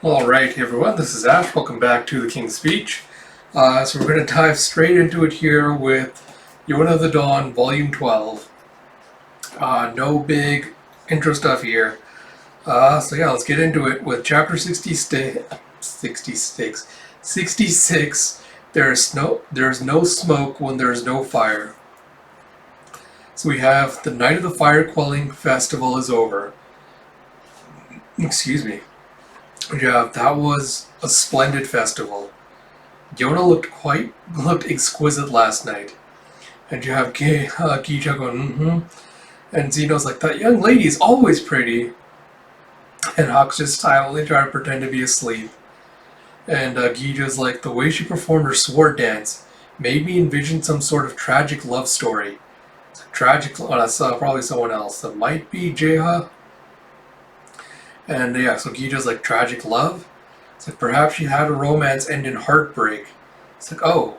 Alright everyone, this is Ash. Welcome back to the King's Speech. So we're going to dive straight into it here with Yona Of The Dawn, Volume 12. No big intro stuff here. So yeah, let's get into it with Chapter 66. There's no smoke when there's no fire. So we have the night of the fire quelling festival is over. Excuse me. Yeah, that was a splendid festival. Yona looked exquisite last night. And you have Gija going, And Zeno's like, that young lady's always pretty. And Huck's just silently trying to pretend to be asleep. And Gija's like, the way she performed her sword dance made me envision some sort of tragic love story. It's a tragic, that's probably someone else. That might be Jeha. And yeah, so Gija's like, tragic love? It's like, perhaps she had a romance end in heartbreak. It's like, oh.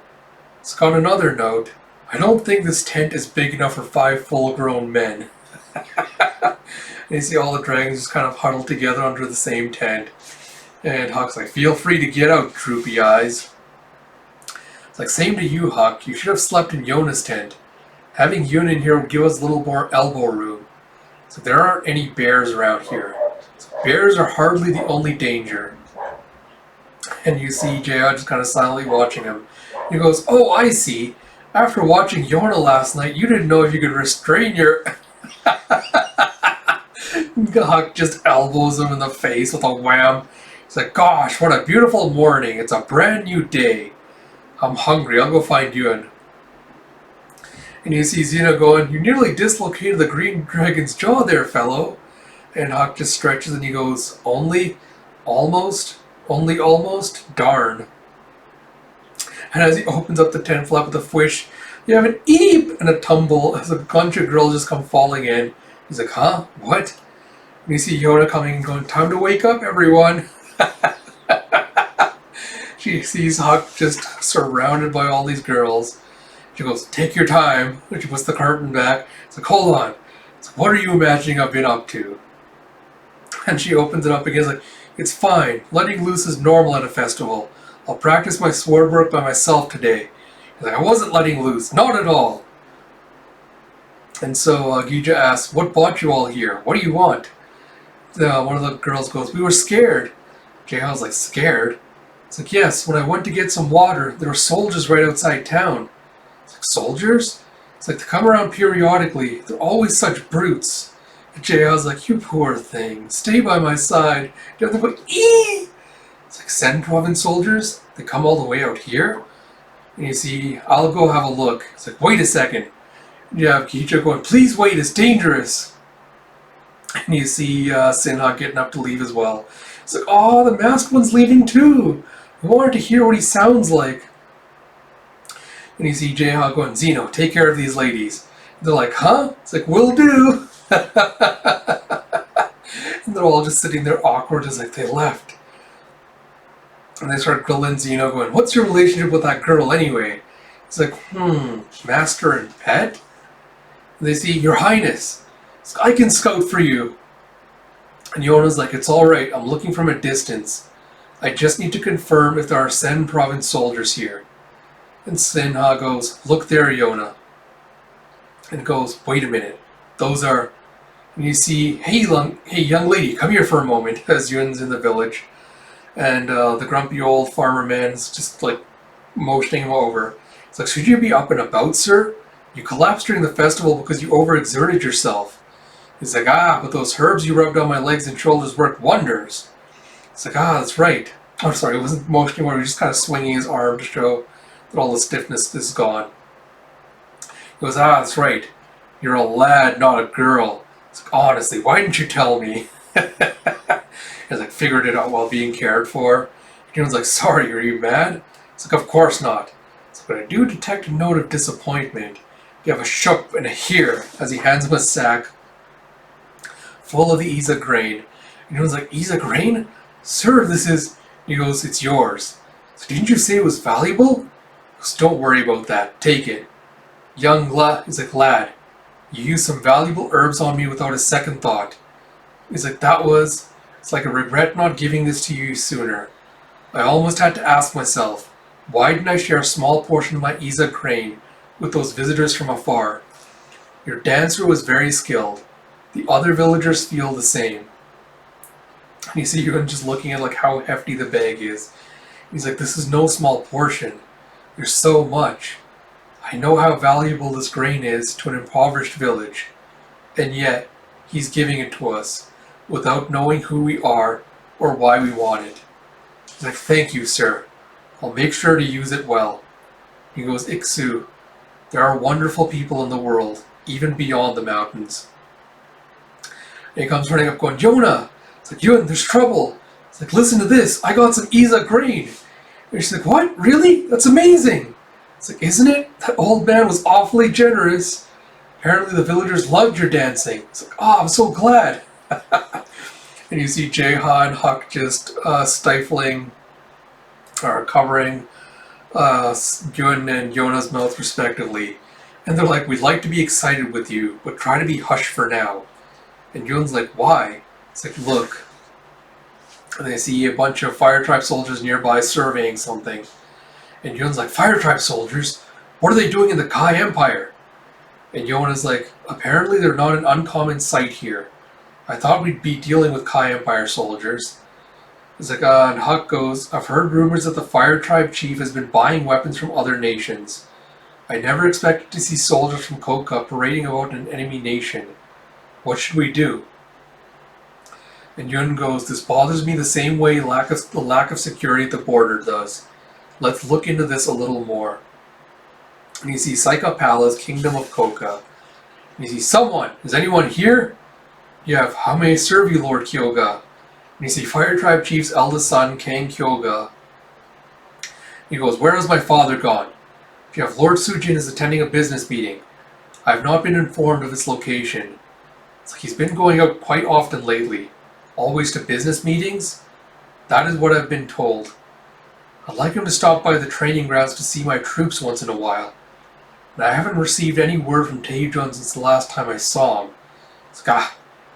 It's got another note. I don't think this tent is big enough for 5 full-grown men. And you see all the dragons just kind of huddled together under the same tent. And Huck's like, feel free to get out, droopy eyes. It's like, same to you, Huck. You should have slept in Yona's tent. Having Yuna in here would give us a little more elbow room. So there aren't any bears around here. Bears are hardly the only danger. And you see J.R. just kind of silently watching him. He goes, oh, I see. After watching Yona last night, you didn't know if you could restrain your... Huck just elbows him in the face with a wham. He's like, gosh, what a beautiful morning. It's a brand new day. I'm hungry. I'll go find Yuna. And you see Xena going, you nearly dislocated the green dragon's jaw there, fellow. And Huck just stretches and he goes, only almost, darn. And as he opens up the tent flap with a swish, you have an eep and a tumble as a bunch of girls just come falling in. He's like, huh? What? And you see Yona coming and going, time to wake up, everyone. She sees Huck just surrounded by all these girls. She goes, take your time. And she puts the curtain back. It's like, hold on. It's like, what are you imagining I've been up to? And she opens it up again. It's like, it's fine. Letting loose is normal at a festival. I'll practice my sword work by myself today. He's like, I wasn't letting loose. Not at all. And so Gija asks, what brought you all here? What do you want? One of the girls goes, we were scared. Jaeha's like, scared? It's like, yes, when I went to get some water, there were soldiers right outside town. It's like, soldiers? It's like, they come around periodically. They're always such brutes. And Jaeha's like, you poor thing. Stay by my side. You have to go, ee! It's like, Sen province soldiers? They come all the way out here? And you see, I'll go have a look. It's like, wait a second. And you have Gija going, please wait, it's dangerous. And you see Sinha getting up to leave as well. It's like, oh, the masked one's leaving too. I wanted to hear what he sounds like. And you see Jeha going, Zeno, take care of these ladies. And they're like, huh? It's like, will do. And they're all just sitting there awkward as like they left. And they start grilling Zeno going, what's your relationship with that girl anyway? He's like, master and pet? And they see, Your Highness, I can scout for you. And Yona's like, it's alright, I'm looking from a distance. I just need to confirm if there are Sen province soldiers here. And Sinha goes, look there, Yona. And goes, wait a minute, those are... And you see, hey young lady, come here for a moment, as Yun's in the village. And the grumpy old farmer man's just like motioning him over. It's like, should you be up and about, sir? You collapsed during the festival because you overexerted yourself. He's like, but those herbs you rubbed on my legs and shoulders worked wonders. It's like, that's right. Oh, sorry, it wasn't motioning over, he was just kind of swinging his arm to show that all the stiffness is gone. He goes, that's right. You're a lad, not a girl. It's like, honestly, why didn't you tell me? He's like, figured it out while being cared for. Everyone's like, sorry, are you mad? It's like, of course not. It's like, but I do detect a note of disappointment. You have a shup and a here, as he hands him a sack full of the Isa grain. And everyone's like, Isa grain? Sir, this is... He goes, it's yours. So didn't you say it was valuable? He goes, don't worry about that. Take it. He's like, lad, you used some valuable herbs on me without a second thought. He's like, that was... It's like I regret not giving this to you sooner. I almost had to ask myself, why didn't I share a small portion of my Iza grain with those visitors from afar? Your dancer was very skilled. The other villagers feel the same. And you see Ewan just looking at like how hefty the bag is. He's like, this is no small portion. There's so much. I know how valuable this grain is to an impoverished village. And yet, he's giving it to us, without knowing who we are or why we want it. He's like, thank you, sir. I'll make sure to use it well. He goes, Iksu, there are wonderful people in the world, even beyond the mountains. And he comes running up going, Yona! It's like, Yun, there's trouble. It's like, listen to this. I got some Iza grain. And she's like, what? Really? That's amazing. It's like, isn't it? That old man was awfully generous. Apparently the villagers loved your dancing. It's like, oh, I'm so glad. And you see Jeha and Huck just stifling or covering Yun and Yona's mouth respectively. And they're like, we'd like to be excited with you, but try to be hushed for now. And Yun's like, why? It's like, look. And they see a bunch of Fire Tribe soldiers nearby surveying something. And Yun's like, Fire Tribe soldiers? What are they doing in the Kai Empire? And Yona's like, apparently they're not an uncommon sight here. I thought we'd be dealing with Kai Empire soldiers. It's like, and Huck goes, I've heard rumors that the Fire Tribe chief has been buying weapons from other nations. I never expected to see soldiers from Koka parading about an enemy nation. What should we do? And Yun goes, this bothers me the same way the lack of security at the border does. Let's look into this a little more. And you see Saika Palace, Kingdom of Koka. And you see someone. Is anyone here? You have, how may I serve you, Lord Kyoga? And you see Fire Tribe Chief's eldest son, Kang Kyoga. He goes, where has my father gone? You have Lord Sujin is attending a business meeting. I have not been informed of its location. It's like he's been going out quite often lately. Always to business meetings? That is what I've been told. I'd like him to stop by the training grounds to see my troops once in a while. And I haven't received any word from Taejun since the last time I saw him. It's like,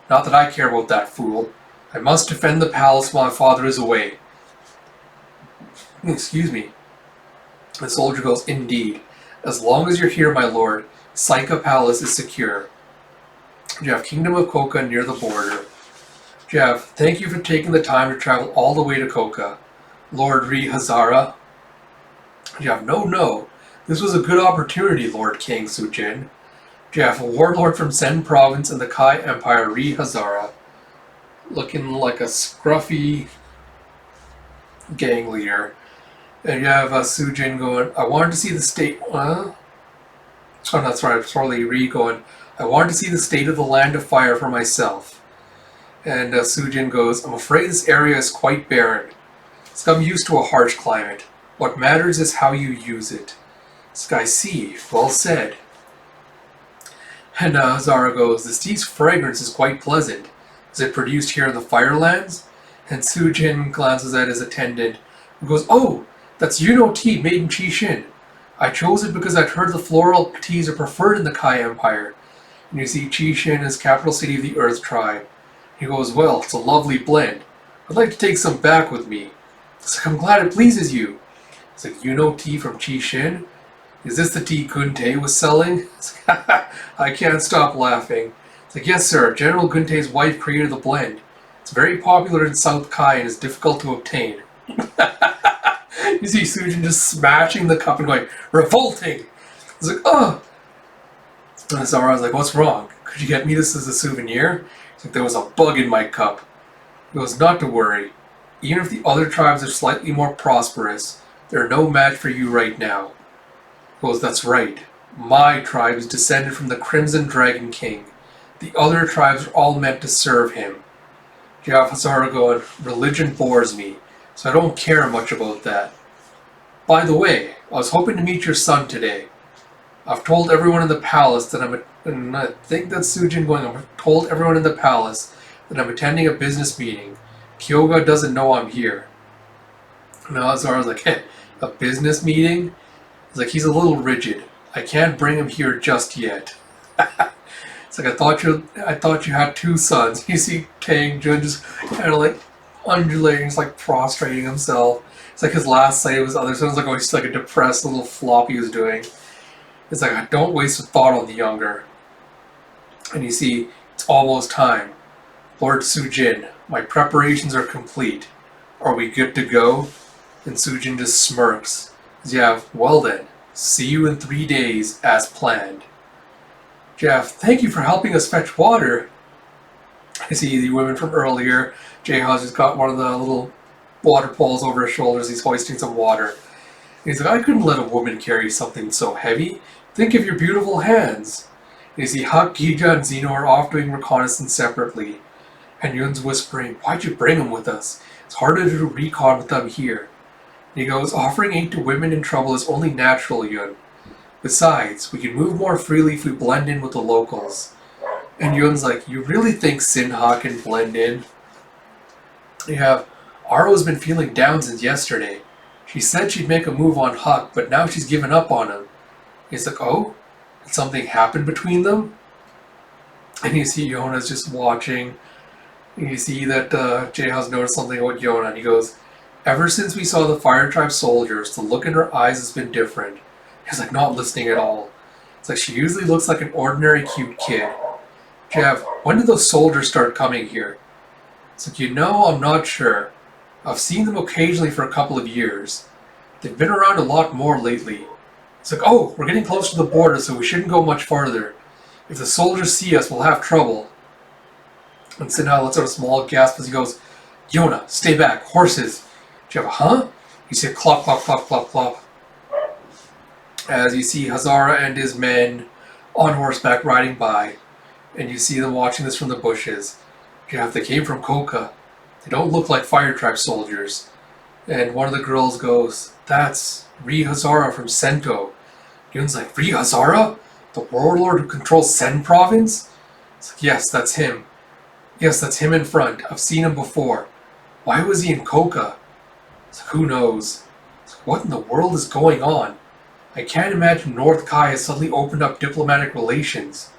not that I care about that fool. I must defend the palace while my father is away. Excuse me. The soldier goes, indeed. As long as you're here, my lord, Saika Palace is secure. You have Kingdom of Koka near the border. Jeff, thank you for taking the time to travel all the way to Koka. Lord Ri Hazara. Jeff, no. This was a good opportunity, Lord King Sujin. Jeff, a warlord from Sen Province and the Kai Empire, Ri Hazara. Looking like a scruffy gang leader. And you have Sujin going, I wanted to see the state... Oh, that's right, sorry, Ri going, I wanted to see the state of the land of fire for myself. And Sujin goes, I'm afraid this area is quite barren. I'm used to a harsh climate. What matters is how you use it. Sky C, well said. And Zara goes, this tea's fragrance is quite pleasant. Is it produced here in the Firelands? And Sujin glances at his attendant and goes, oh, that's Yuno tea made in Chishin. I chose it because I'd heard the floral teas are preferred in the Kai Empire. And you see Chishin is capital city of the Earth Tribe. He goes, well, it's a lovely blend. I'd like to take some back with me. It's like, I'm glad it pleases you. It's like, Yuno tea from Chishin? Is this the tea Kunte was selling? It's like, I can't stop laughing. It's like, yes, sir. General Gunte's wife created the blend. It's very popular in South Kai and is difficult to obtain. You see Sujin just smashing the cup and going, revolting! It's like, oh! And Zara's like, what's wrong? Could you get me this as a souvenir? It's like, there was a bug in my cup. He goes, not to worry. Even if the other tribes are slightly more prosperous, they're no match for you right now. He goes, that's right. My tribe is descended from the Crimson Dragon King. The other tribes are all meant to serve him. You have Hazara going, religion bores me, so I don't care much about that. By the way, I was hoping to meet your son today. I've told everyone in the palace that and I think that's Sujin going, I've told everyone in the palace that I'm attending a business meeting. Kyoga doesn't know I'm here. And Hazara's like, hey, a business meeting? He's like, he's a little rigid. I can't bring him here just yet. It's like I thought you had two sons. You see Tang Jun just kind of like undulating, just like prostrating himself. It's like his last sight of his other son was like always just like a depressed little flop he was doing. It's like, don't waste a thought on the younger. And you see, it's almost time. Lord Sujin, my preparations are complete. Are we good to go? And Sujin just smirks. Jeff, well then, see you in 3 days as planned. Jeff, thank you for helping us fetch water. I see the women from earlier. Jaeha's just got one of the little water poles over his shoulders. He's hoisting some water. And he's like, I couldn't let a woman carry something so heavy. Think of your beautiful hands. And you see Hak, Gija, and Zeno are off doing reconnaissance separately. And Yun's whispering, why'd you bring him with us? It's harder to do recon with them here. And he goes, offering aid to women in trouble is only natural, Yun. Besides, we can move more freely if we blend in with the locals. And Yun's like, you really think Sinha can blend in? You have, Aro's been feeling down since yesterday. She said she'd make a move on Huck, but now she's given up on him. He's like, oh? Did something happen between them? And you see Yona's just watching. And you see that Jaeha's noticed something about Yona. And he goes, ever since we saw the Fire Tribe soldiers, the look in her eyes has been different. He's like, not listening at all. It's like she usually looks like an ordinary cute kid. Jeff, when did those soldiers start coming here? It's like, I'm not sure. I've seen them occasionally for a couple of years. They've been around a lot more lately. It's like, oh, we're getting close to the border, so we shouldn't go much farther. If the soldiers see us, we'll have trouble. And Sinha lets out a small gasp as he goes, Yona, stay back, horses. Jeff, huh? You see a clop, clop, clop, clop, clop. As you see Hazara and his men on horseback riding by, and you see them watching this from the bushes. Jeff, they came from Koka. They don't look like Fire Tribe soldiers. And one of the girls goes, that's Ri Hazara from Sento. Yun's like, Ri Hazara? The warlord who controls Sen province? It's like, yes, that's him. Yes, that's him in front. I've seen him before. Why was he in Koka? It's like, who knows? It's like, what in the world is going on? I can't imagine North Kai has suddenly opened up diplomatic relations.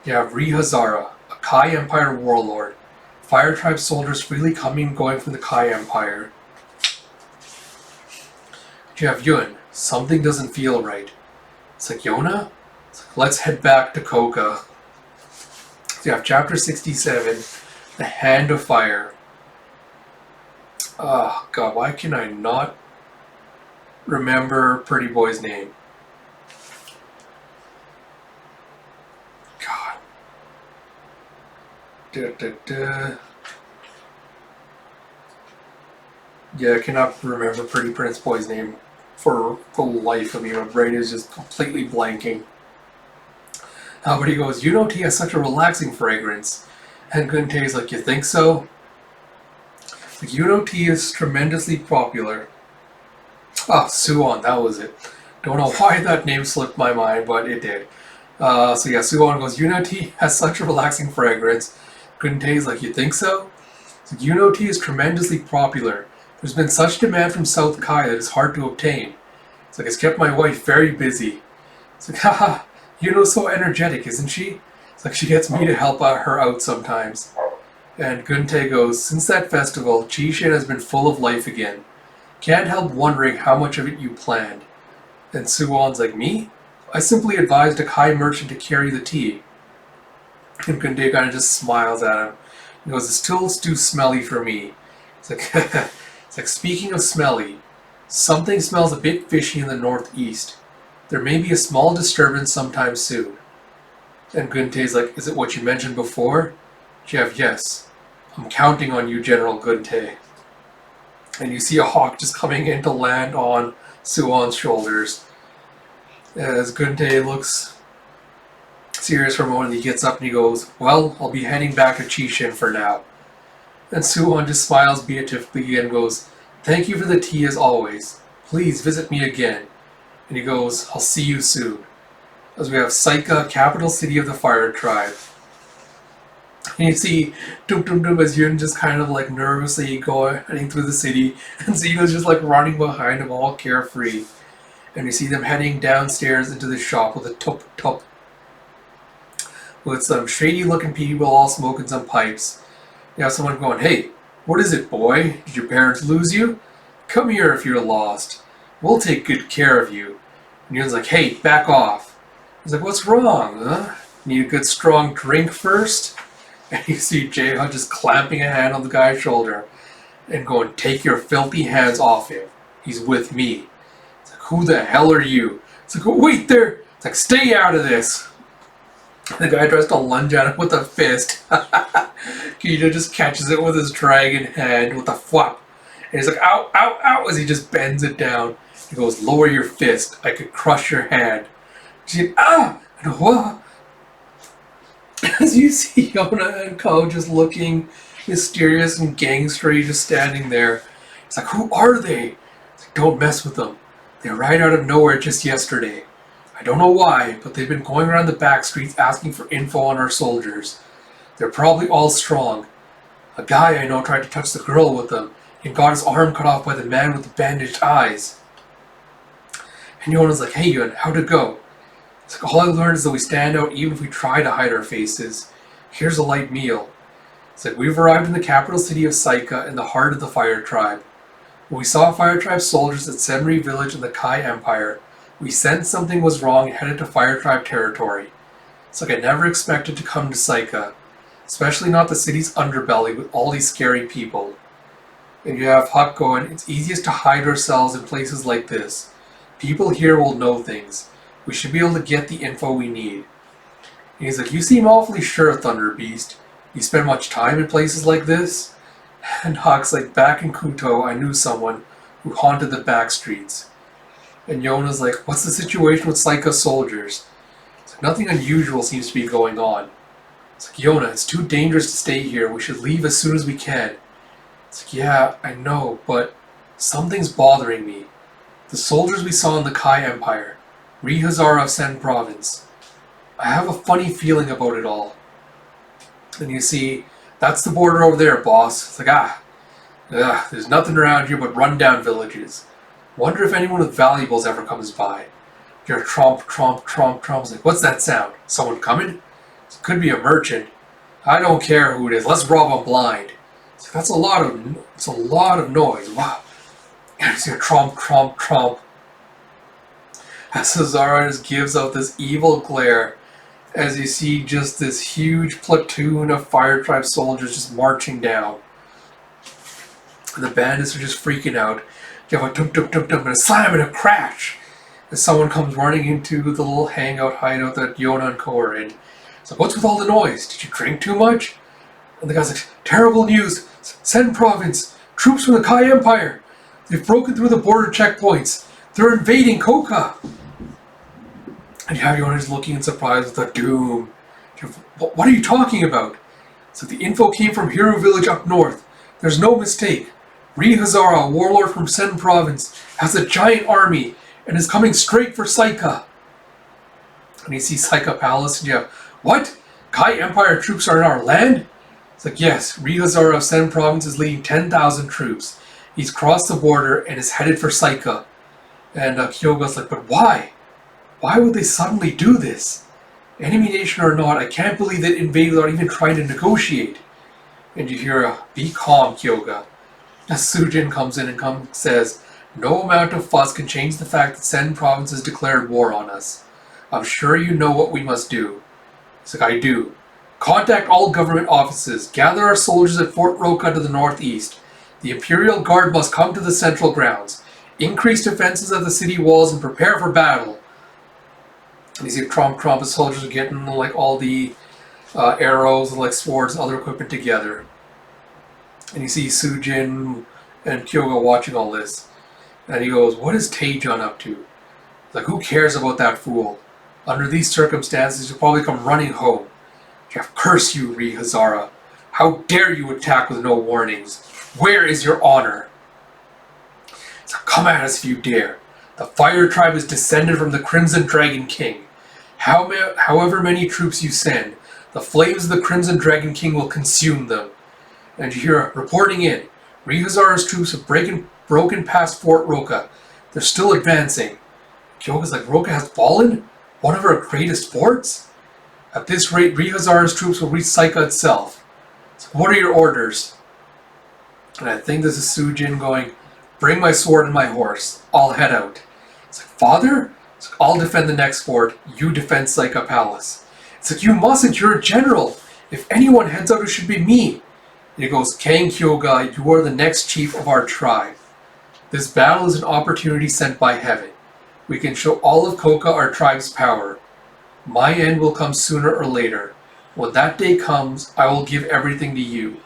You have Ri Hazara, a Kai Empire warlord. Fire Tribe soldiers freely coming and going from the Kai Empire. You have Yun. Something doesn't feel right. It's like, Yona? It's like, let's head back to Koka. So you have chapter 67, The Hand of Fire. Oh, God, why can I not remember Pretty Boy's name? God. Yeah, I cannot remember Pretty Prince Boy's name for the life of me. My brain is just completely blanking. But he goes, tea has such a relaxing fragrance. And Gunte's like, you think so? Like, tea is tremendously popular. Ah, Suwon, that was it. Don't know why that name slipped my mind, but it did. So yeah, Suwon goes, tea has such a relaxing fragrance. Gunte's like, you think so? Like, tea is tremendously popular. There's been such demand from South Kai that it's hard to obtain. It's like, it's kept my wife very busy. It's like, haha, Yuno's so energetic, isn't she? It's like, she gets me to help her out sometimes. And Gunte goes, since that festival, Chishin has been full of life again. Can't help wondering how much of it you planned. And Suwon's like, me? I simply advised a Kai merchant to carry the tea. And Gunte kind of just smiles at him. He goes, it's still too smelly for me. It's like, it's like, speaking of smelly, something smells a bit fishy in the northeast. There may be a small disturbance sometime soon. And Gunte's like, is it what you mentioned before? Jeff, yes. I'm counting on you, General Gunte. And you see a hawk just coming in to land on Suwon's shoulders. As Gunte looks serious for a moment, he gets up and he goes, well, I'll be heading back to Chishin for now. And Suwon just smiles beatifically and goes, thank you for the tea as always. Please visit me again. And he goes, I'll see you soon. As we have Saika, capital city of the Fire Tribe. And you see Tum Tum Tum as Yun just kind of like nervously heading through the city. And Zeno's just like running behind him all carefree. And you see them heading downstairs into the shop with a tup tup. with some shady looking people all smoking some pipes. You have someone going, "Hey, what is it, boy? Did your parents lose you? Come here if you're lost. We'll take good care of you." And Yon's like, "Hey, back off." He's like, "What's wrong, huh? Need a good strong drink first?" And you see Jae-hyun just clamping a hand on the guy's shoulder and going, "Take your filthy hands off him. He's with me." It's like, "Who the hell are you?" It's like, "Oh, wait there." It's like, "Stay out of this." The guy tries to lunge at him with a fist. Kijo just catches it with his dragon hand with a flop. And he's like, "Ow, ow, ow," as he just bends it down. He goes, "Lower your fist. I could crush your hand." She's like, "Ah!" And what? As you see Yona and Ko just looking mysterious and gangstery, just standing there. It's like, "Who are they?" It's like, "Don't mess with them. They arrived out of nowhere just yesterday. I don't know why, but they've been going around the back streets asking for info on our soldiers. They're probably all strong. A guy I know tried to touch the girl with them and got his arm cut off by the man with the bandaged eyes." And Yona's like, "Hey Yun, how'd it go?" It's like, "All I learned is that we stand out even if we try to hide our faces. Here's a light meal." It's like, "We've arrived in the capital city of Saika in the heart of the Fire Tribe. When we saw Fire Tribe soldiers at Senri village in the Kai Empire, we sensed something was wrong and headed to Fire Tribe territory. It's like I never expected to come to Saika, especially not the city's underbelly with all these scary people." And you have Huck going, "It's easiest to hide ourselves in places like this. People here will know things. We should be able to get the info we need." And he's like, "You seem awfully sure, Thunder Beast. You spend much time in places like this?" And Huck's like, "Back in Kuto, I knew someone who haunted the back streets." And Yona's like, "What's the situation with Saika soldiers?" It's like, "Nothing unusual seems to be going on." It's like, "Yona, it's too dangerous to stay here. We should leave as soon as we can." It's like, "Yeah, I know, but something's bothering me. The soldiers we saw in the Kai Empire, Rihazara of Sen Province. I have a funny feeling about it all." And you see, "That's the border over there, boss." It's like, there's nothing around here but rundown villages. Wonder if anyone with valuables ever comes by. You're tromp, tromp, tromp, tromp. It's like, "What's that sound? Someone coming?" It could be a merchant. "I don't care who it is. Let's rob them blind." It's like, it's a lot of noise. Wow. And you see a tromp, tromp, tromp. As Cesaro just gives out this evil glare as you see just this huge platoon of Fire Tribe soldiers just marching down. And the bandits are just freaking out. You have a dum dum dum dum and a slam and a crash as someone comes running into the little hangout hideout that Yona and Ko are in. It's like, "What's with all the noise? Did you drink too much?" And the guy's like, "Terrible news! Sen Province! Troops from the Kai Empire! They've broken through the border checkpoints! They're invading Koka!" And you have Yona just looking in surprise with a doom. "What are you talking about?" So the info came from Hero Village up north. There's no mistake. Rihazara, a warlord from Sen Province, has a giant army and is coming straight for Saika. And you see Saika Palace and you have, "What? Kai Empire troops are in our land?" It's like, "Yes, Rihazara of Sen Province is leading 10,000 troops. He's crossed the border and is headed for Saika." And Kyoga's like, "But why? Why would they suddenly do this? Enemy nation or not, I can't believe they invaded without even trying to negotiate." And you hear a, "Be calm, Kyoga." As Sujin comes in and says, "No amount of fuss can change the fact that Sen Province has declared war on us. I'm sure you know what we must do." He's like, "I do. Contact all government offices. Gather our soldiers at Fort Roka to the northeast. The Imperial Guard must come to the central grounds. Increase defenses at the city walls and prepare for battle." And you see Tromp soldiers are getting like all the arrows and like swords and other equipment together. And you see Sujin and Kyoga watching all this. And he goes, "What is Taejun up to?" He's like, "Who cares about that fool? Under these circumstances, he'll probably come running home. Jeff, curse you, Rihazara. How dare you attack with no warnings? Where is your honor?" So come at us if you dare. The Fire Tribe is descended from the Crimson Dragon King. However many troops you send, the flames of the Crimson Dragon King will consume them. And you hear reporting in. Rihazara's troops have broken past Fort Roka. They're still advancing. Kyoga's like, "Roka has fallen? One of our greatest forts?" At this rate, Rihazar's troops will reach Saika itself. It's like, what are your orders? And I think this is Sujin going, bring my sword and my horse. I'll head out. It's like, Father? It's like, I'll defend the next fort. You defend Saika Palace. It's like, you mustn't. You're a general. If anyone heads out, it should be me. And he goes, Kang Kyoga, you are the next chief of our tribe. This battle is an opportunity sent by heaven. We can show all of Koka our tribe's power. My end will come sooner or later. When that day comes, I will give everything to you.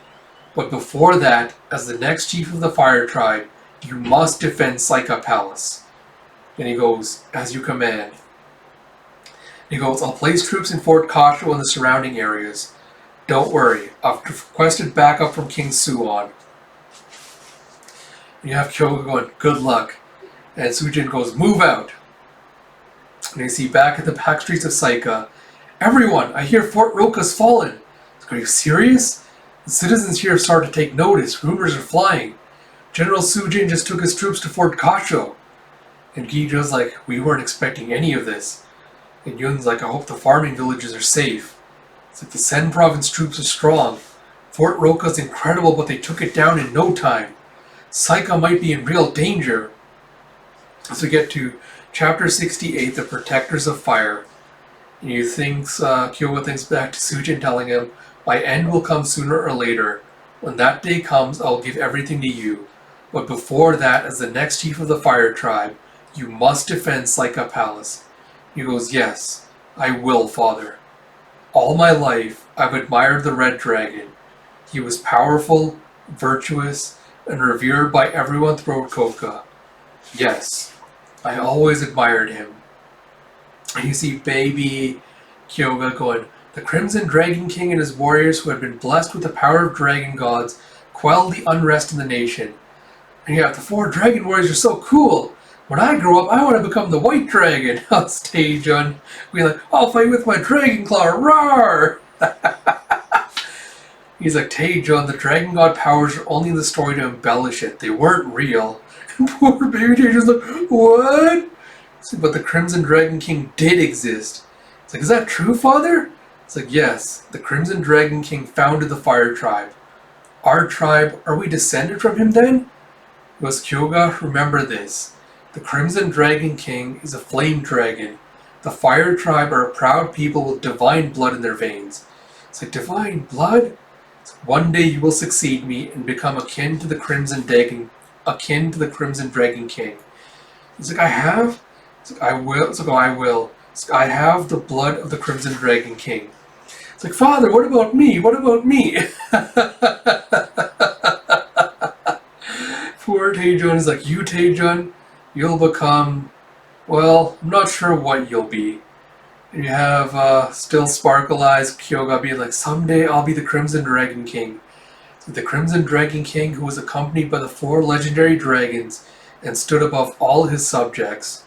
But before that, as the next chief of the fire tribe, you must defend Saika Palace. And he goes, as you command. And he goes, I'll place troops in Fort Kasho and the surrounding areas. Don't worry, I've requested backup from King Suon. And you have Kyoga going, good luck. And Sujin goes, move out. And you see back at the back streets of Saika, everyone, I hear Fort Roka's fallen. Are you serious? The citizens here have started to take notice. Rumors are flying. General Sujin just took his troops to Fort Kasho. And Gijo's like, we weren't expecting any of this. And Yun's like, I hope the farming villages are safe. It's like the Sen province troops are strong. Fort Roka's incredible, but they took it down in no time. Saika might be in real danger. As we get to Chapter 68, The Protectors of Fire. And Kyoga thinks back to Sujin telling him, my end will come sooner or later. When that day comes, I'll give everything to you. But before that, as the next chief of the fire tribe, you must defend Saika Palace. He goes, yes, I will, Father. All my life, I've admired the Red Dragon. He was powerful, virtuous, and revered by everyone throughout Koka. Yes, I always admired him. And you see baby Kyoga going, the Crimson Dragon King and his warriors who had been blessed with the power of dragon gods quelled the unrest in the nation. And yeah, the 4 dragon warriors are so cool. When I grow up, I want to become the White Dragon. I'll stage on. Be like, I'll fight with my dragon claw. Roar! He's like, Taejon, the dragon god powers are only in the story to embellish it. They weren't real. And poor baby Taejon's like, what? But the Crimson Dragon King did exist. It's like, is that true, Father? It's like, yes, the Crimson Dragon King founded the Fire Tribe. Our tribe, are we descended from him then? It was Kyoga, remember this. The Crimson Dragon King is a flame dragon. The Fire Tribe are a proud people with divine blood in their veins. It's like, divine blood? It's like, one day you will succeed me and become akin to the Crimson Dragon King. It's like, I have? It's like, I will. It's like, oh, I will. It's like, I have the blood of the Crimson Dragon King. It's like, Father, what about me? What about me? Poor Taejon is like, you, Taejon, you'll become, well, I'm not sure what you'll be. And you have still Sparkle Eyes Kyoga being like, someday I'll be the Crimson Dragon King. So the Crimson Dragon King who was accompanied by the 4 legendary dragons and stood above all his subjects.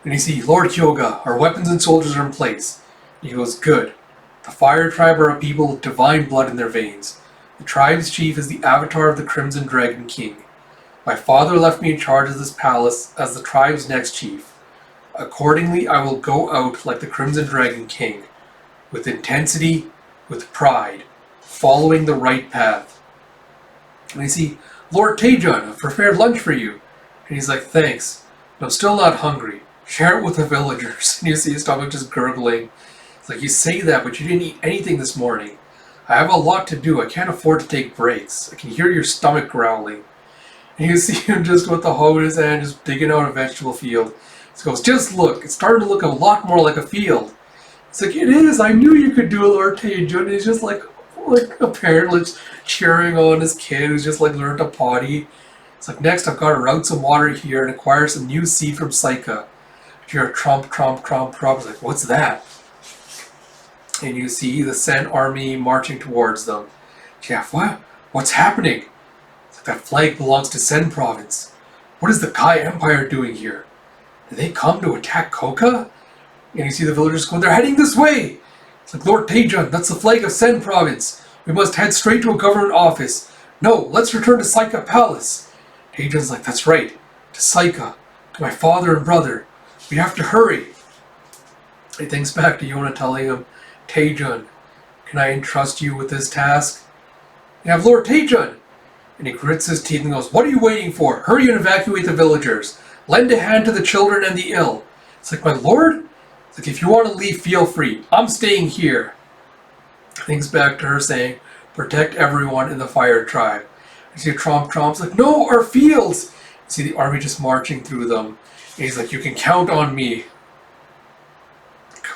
And you see, Lord Kyoga, our weapons and soldiers are in place. And he goes, good. The Fire Tribe are a people with divine blood in their veins. The tribe's chief is the avatar of the Crimson Dragon King. My father left me in charge of this palace as the tribe's next chief. Accordingly, I will go out like the Crimson Dragon King, with intensity, with pride, following the right path. And you see, Lord Taejon, I've prepared lunch for you. And he's like, thanks, but I'm still not hungry. Share it with the villagers. And you see his stomach just gurgling. It's like, you say that, but you didn't eat anything this morning. I have a lot to do. I can't afford to take breaks. I can hear your stomach growling. And you see him just with the hoe in his hand, just digging out a vegetable field. He goes, just look. It's starting to look a lot more like a field. It's like, it is. I knew you could do it, Lord Taejon. And he's just like a parent, like cheering on his kid who's just like learned to potty. It's like, next I've got to route some water here and acquire some new seed from Saika. You hear a tromp, tromp, tromp, tromp. It's like, what's that? And you see the Sen army marching towards them. Jeff, what? What's happening? It's like, that flag belongs to Sen province. What is the Kai Empire doing here? Did they come to attack Koka? And you see the villagers going, they're heading this way! It's like, Lord Taejon, that's the flag of Sen province. We must head straight to a government office. No, let's return to Saika Palace. Taejon's like, that's right. To Saika. To my father and brother. We have to hurry. He thinks back to Yona telling him, Taejun, can I entrust you with this task? You have Lord Taejun! And he grits his teeth and goes, what are you waiting for? Hurry and evacuate the villagers. Lend a hand to the children and the ill. It's like, my lord? It's like, if you want to leave, feel free. I'm staying here. He thinks back to her saying, protect everyone in the fire tribe. You see Tromp's like, no, our fields! You see the army just marching through them. And he's like, you can count on me.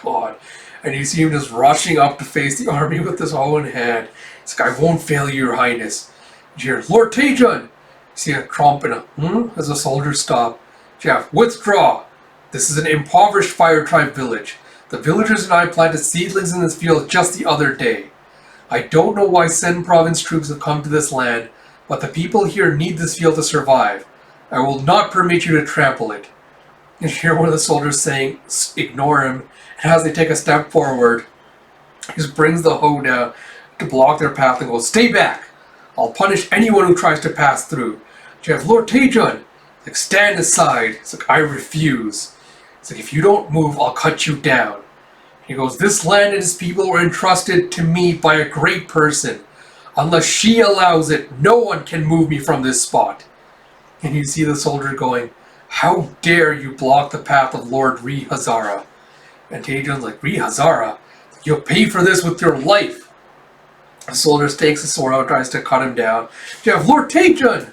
God. And you see him just rushing up to face the army with his hoe in hand. It's like, I won't fail you, your highness. You hear, Lord Taejun! You see a Tromp and a as the soldiers stop. Jeff, withdraw! This is an impoverished fire tribe village. The villagers and I planted seedlings in this field just the other day. I don't know why Sen province troops have come to this land, but the people here need this field to survive. I will not permit you to trample it. You hear one of the soldiers saying, ignore him, and as they take a step forward, he just brings the hoe down to block their path and goes, stay back! I'll punish anyone who tries to pass through. You have Lord Taejun! Like, stand aside. It's like, I refuse. It's like, if you don't move, I'll cut you down. He goes, this land and its people were entrusted to me by a great person. Unless she allows it, no one can move me from this spot. And you see the soldier going, how dare you block the path of Lord Rihazara? And Taejun's like, Rihazara? You'll pay for this with your life. The soldier takes the sword out and tries to cut him down. You have Lord Taejun!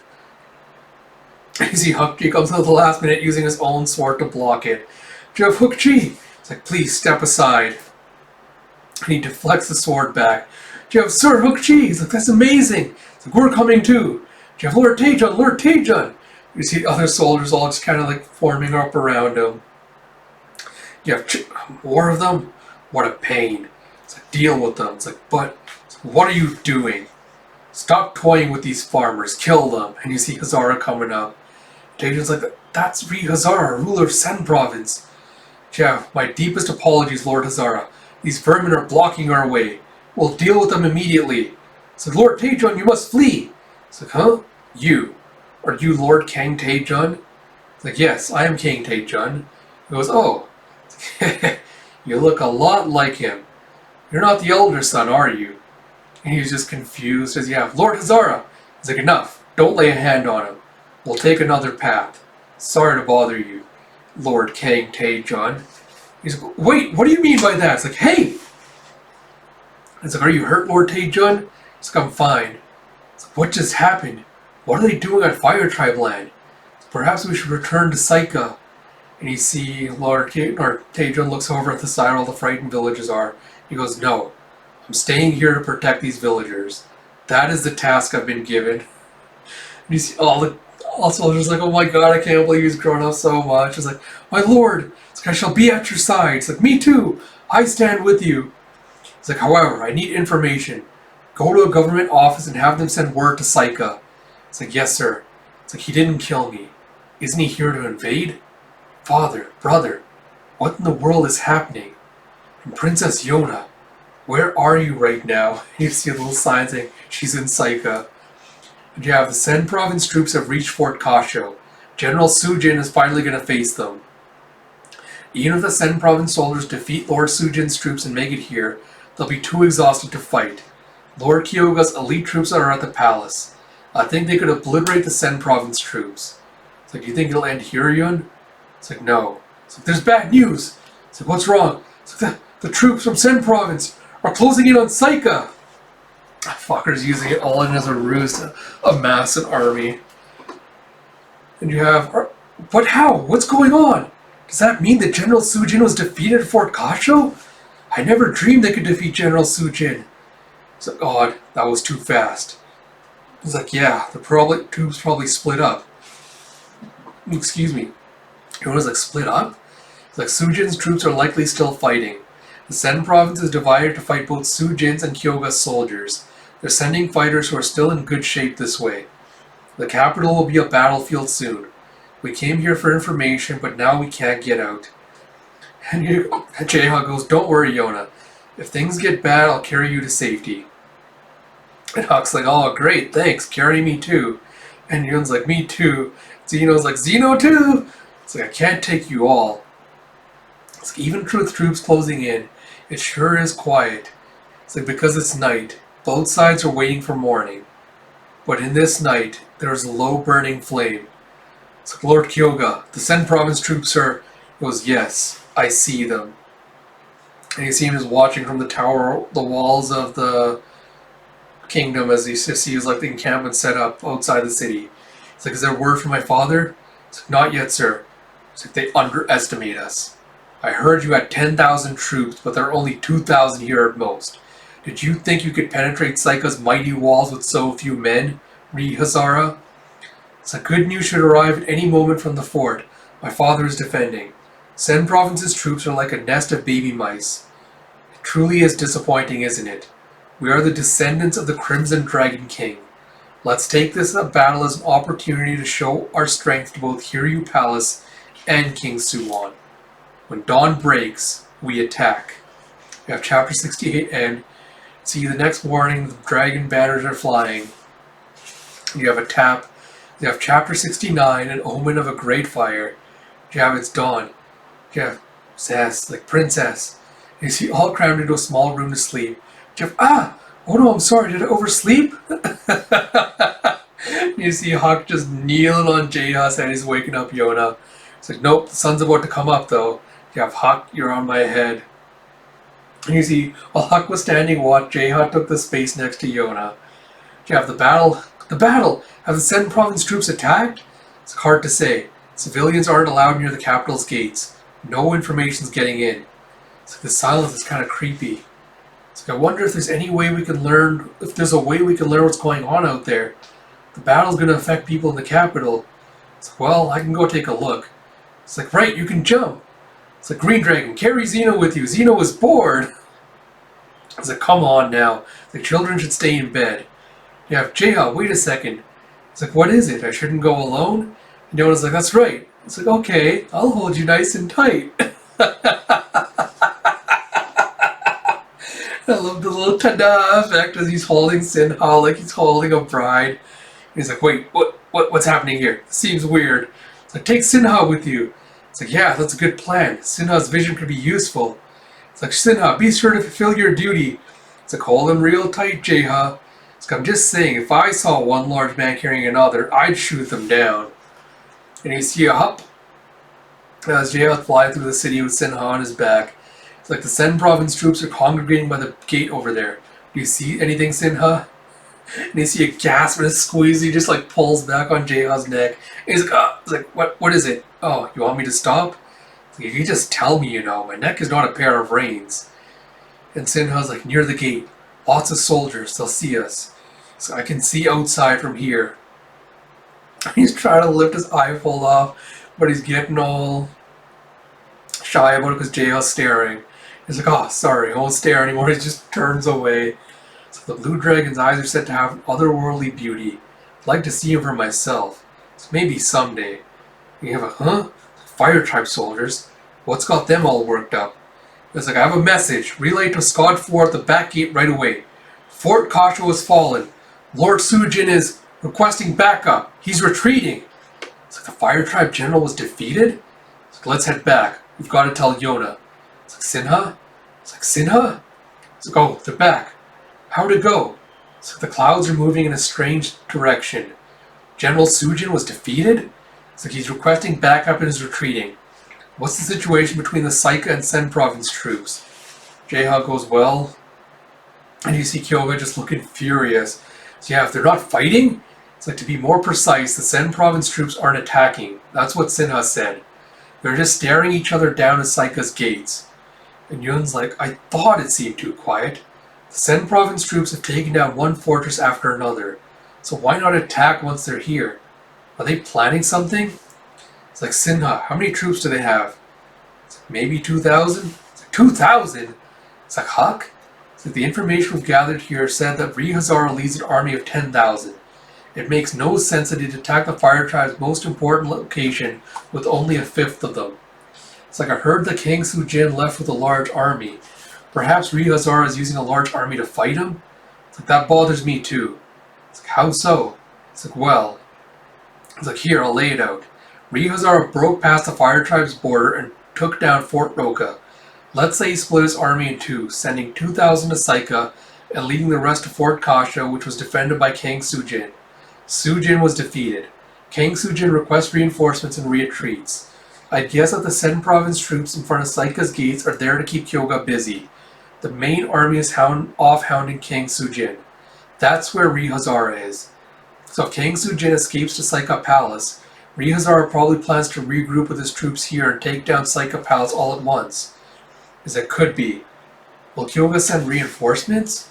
You see Hukji comes at the last minute using his own sword to block it. You have Hukji! It's like, please step aside. And he deflects the sword back. You have Sir Hukji! He's like, that's amazing! It's like, we're coming too! You have Lord Taejun! Lord Taejun! You see other soldiers all just kind of like forming up around him. You have more of them? What a pain. It's like, deal with them. It's like, but what are you doing? Stop toying with these farmers. Kill them. And you see Hazara coming up. Taejun's like, that's Hazara, ruler of Sen province. Yeah, my deepest apologies, Lord Hazara. These vermin are blocking our way. We'll deal with them immediately. It's like, Lord Taejun, you must flee. It's like, huh? You? Are you Lord King Taejun? It's like, yes, I am King Taejun. He goes, oh. You look a lot like him. You're not the elder son, are you? And he's just confused as, yeah, Lord Hazara. He's like, enough. Don't lay a hand on him. We'll take another path. Sorry to bother you, Lord King Taejun. He's like, wait, what do you mean by that? It's like, hey! It's like, are you hurt, Lord Taejun? It's like, I'm fine. It's like, what just happened? What are they doing on Fire Tribe land? Perhaps we should return to Saika. And you see Lord Taejun looks over at the side where all the frightened villagers are. He goes, no. I'm staying here to protect these villagers. That is the task I've been given. And you see all the soldiers like, oh my god, I can't believe he's grown up so much. It's like, my lord, it's like, I shall be at your side. It's like, me too. I stand with you. It's like, however, I need information. Go to a government office and have them send word to Saika. It's like, yes, sir. It's like, he didn't kill me. Isn't he here to invade? Father, brother, what in the world is happening? And Princess Yona, where are you right now? You see a little sign saying she's in Saika. And you have the Sen province troops have reached Fort Kasho. General Sujin is finally going to face them. Even if the Sen province soldiers defeat Lord Sujin's troops and make it here, they'll be too exhausted to fight. Lord Kyoga's elite troops are at the palace. I think they could obliterate the Sen province troops. It's like, do you think it'll end here, Yun? It's like, no. It's like, there's bad news. It's like, what's wrong? It's like, the troops from Sen province are closing in on Saika. Fuckers using it all in as a ruse to amass an army. And you have, but how? What's going on? Does that mean that General Sujin was defeated at Fort Kasho? I never dreamed they could defeat General Sujin. It's like, God, that was too fast. It's like, yeah, the troops probably split up. Excuse me. It was like, split up? It's like, Sujin's troops are likely still fighting. The Sen province is divided to fight both Sujin's and Kyoga's soldiers. They're sending fighters who are still in good shape this way. The capital will be a battlefield soon. We came here for information, but now we can't get out. And Jaeha goes, don't worry, Yona. If things get bad, I'll carry you to safety. And Huck's like, oh, great, thanks, carry me too. And Yun's like, me too. Zeno's like, Zeno too? It's like, I can't take you all. It's like, even with troops closing in, it sure is quiet. It's like because it's night, both sides are waiting for morning. But in this night, there is a low burning flame. It's like, Lord Kyoga, the Sen province troops are... He goes, yes, I see them. And you see him just watching from the tower, the walls of the kingdom as he sees like the encampment set up outside the city. It's like, is there word from my father? It's like, not yet, sir. It's like, they underestimate us. I heard you had 10,000 troops, but there are only 2,000 here at most. Did you think you could penetrate Saika's mighty walls with so few men, Hazara? It's like, good news should arrive at any moment from the fort. My father is defending. Sen province's troops are like a nest of baby mice. It truly is disappointing, isn't it? We are the descendants of the Crimson Dragon King. Let's take this battle as an opportunity to show our strength to both Hiryu Palace and King Suwon. When dawn breaks, we attack. We have chapter 68 end. See, the next morning, the dragon banners are flying. You have a tap. You have chapter 69, an omen of a great fire. You have its dawn. You have Sass, like princess. You see all crammed into a small room to sleep. You have, oh no, I'm sorry, did I oversleep? You see Hawk just kneeling on Jayha's head, he's waking up Yona. It's like, nope, the sun's about to come up though. You have Hawk, you're on my head. And you see, while Hawk was standing watch, Jayha took the space next to Yona. You have the battle. The battle! Have the Sen province troops attacked? It's hard to say. Civilians aren't allowed near the capital's gates. No information's getting in. It's like the silence is kind of creepy. It's like, I wonder if there's any way we can learn, if there's a way we can learn what's going on out there. The battle's going to affect people in the capital. It's like, well, I can go take a look. It's like, right, you can jump. It's like, Green Dragon, carry Xeno with you. Xeno is bored. It's like, come on now. The children should stay in bed. You have Jayha, wait a second. It's like, what is it? I shouldn't go alone? And Yona's like, that's right. It's like, okay, I'll hold you nice and tight. I love the little ta-da effect as he's holding Sinha like he's holding a bride. He's like, wait, what's happening here? This seems weird. It's like, take Sinha with you. It's like, yeah, that's a good plan. Sinha's vision could be useful. It's like, Sinha, be sure to fulfill your duty. It's like, hold him real tight, Jayha. It's like, I'm just saying, if I saw one large man carrying another, I'd shoot them down. And you see a hop as Jayha flies through the city with Sinha on his back. It's like the Sen province troops are congregating by the gate over there. Do you see anything, Sinha? And you see a gasp and a squeeze. He just like pulls back on Jayha's neck. And he's like, oh. It's like, what is it? Oh, you want me to stop? It's like, you just tell me, you know. My neck is not a pair of reins. And Sinha's like, near the gate. Lots of soldiers. They'll see us. So I can see outside from here. He's trying to lift his eyefold off, but he's getting all shy about it because Jayha's staring. He's like, oh, sorry, I won't stare anymore. He just turns away. So the blue dragon's eyes are said to have otherworldly beauty. I'd like to see him for myself. So maybe someday. You have a, Fire tribe soldiers? What's got them all worked up? It's like, I have a message. Relay to Scott 4 at the back gate right away. Fort Kasho has fallen. Lord Sujin is requesting backup. He's retreating. It's like the fire tribe general was defeated? It's like, let's head back. We've got to tell Yona. It's like, Sinha? It's like, Sinha? It's like, oh, they're back. How'd it go? It's like the clouds are moving in a strange direction. General Sujin was defeated? It's like he's requesting backup and is retreating. What's the situation between the Saika and Sen province troops? Jayha goes, well, and you see Kyoga just looking furious. So yeah, if they're not fighting, it's like, to be more precise, the Sen province troops aren't attacking. That's what Sinha said. They're just staring each other down at Saika's gates. And Yun's like, I thought it seemed too quiet. The Sen province troops have taken down one fortress after another. So why not attack once they're here? Are they planning something? It's like, Sinha, how many troops do they have? It's like, maybe 2,000? It's like, 2,000? It's like, Huck? It's like, the information we've gathered here said that Hazara leads an army of 10,000. It makes no sense that he'd attack the Fire Tribe's most important location with only a fifth of them. It's like, I heard the King Sujin left with a large army. Perhaps Hazara is using a large army to fight him? It's like, that bothers me too. It's like, how so? It's like, well, it's like, here, I'll lay it out. Hazara broke past the Fire Tribe's border and took down Fort Roka. Let's say he split his army in two, sending 2,000 to Saika and leading the rest to Fort Kasha, which was defended by Kang Sujin. Sujin was defeated. Kang Sujin requests reinforcements and retreats. I guess that the Sen province troops in front of Saika's gates are there to keep Kyoga busy. The main army is hounding Kang Sujin. That's where Rihazara is. So if Kang Sujin escapes to Saika Palace, Rihazara probably plans to regroup with his troops here and take down Saika Palace all at once. As it could be. Will Kyoga send reinforcements?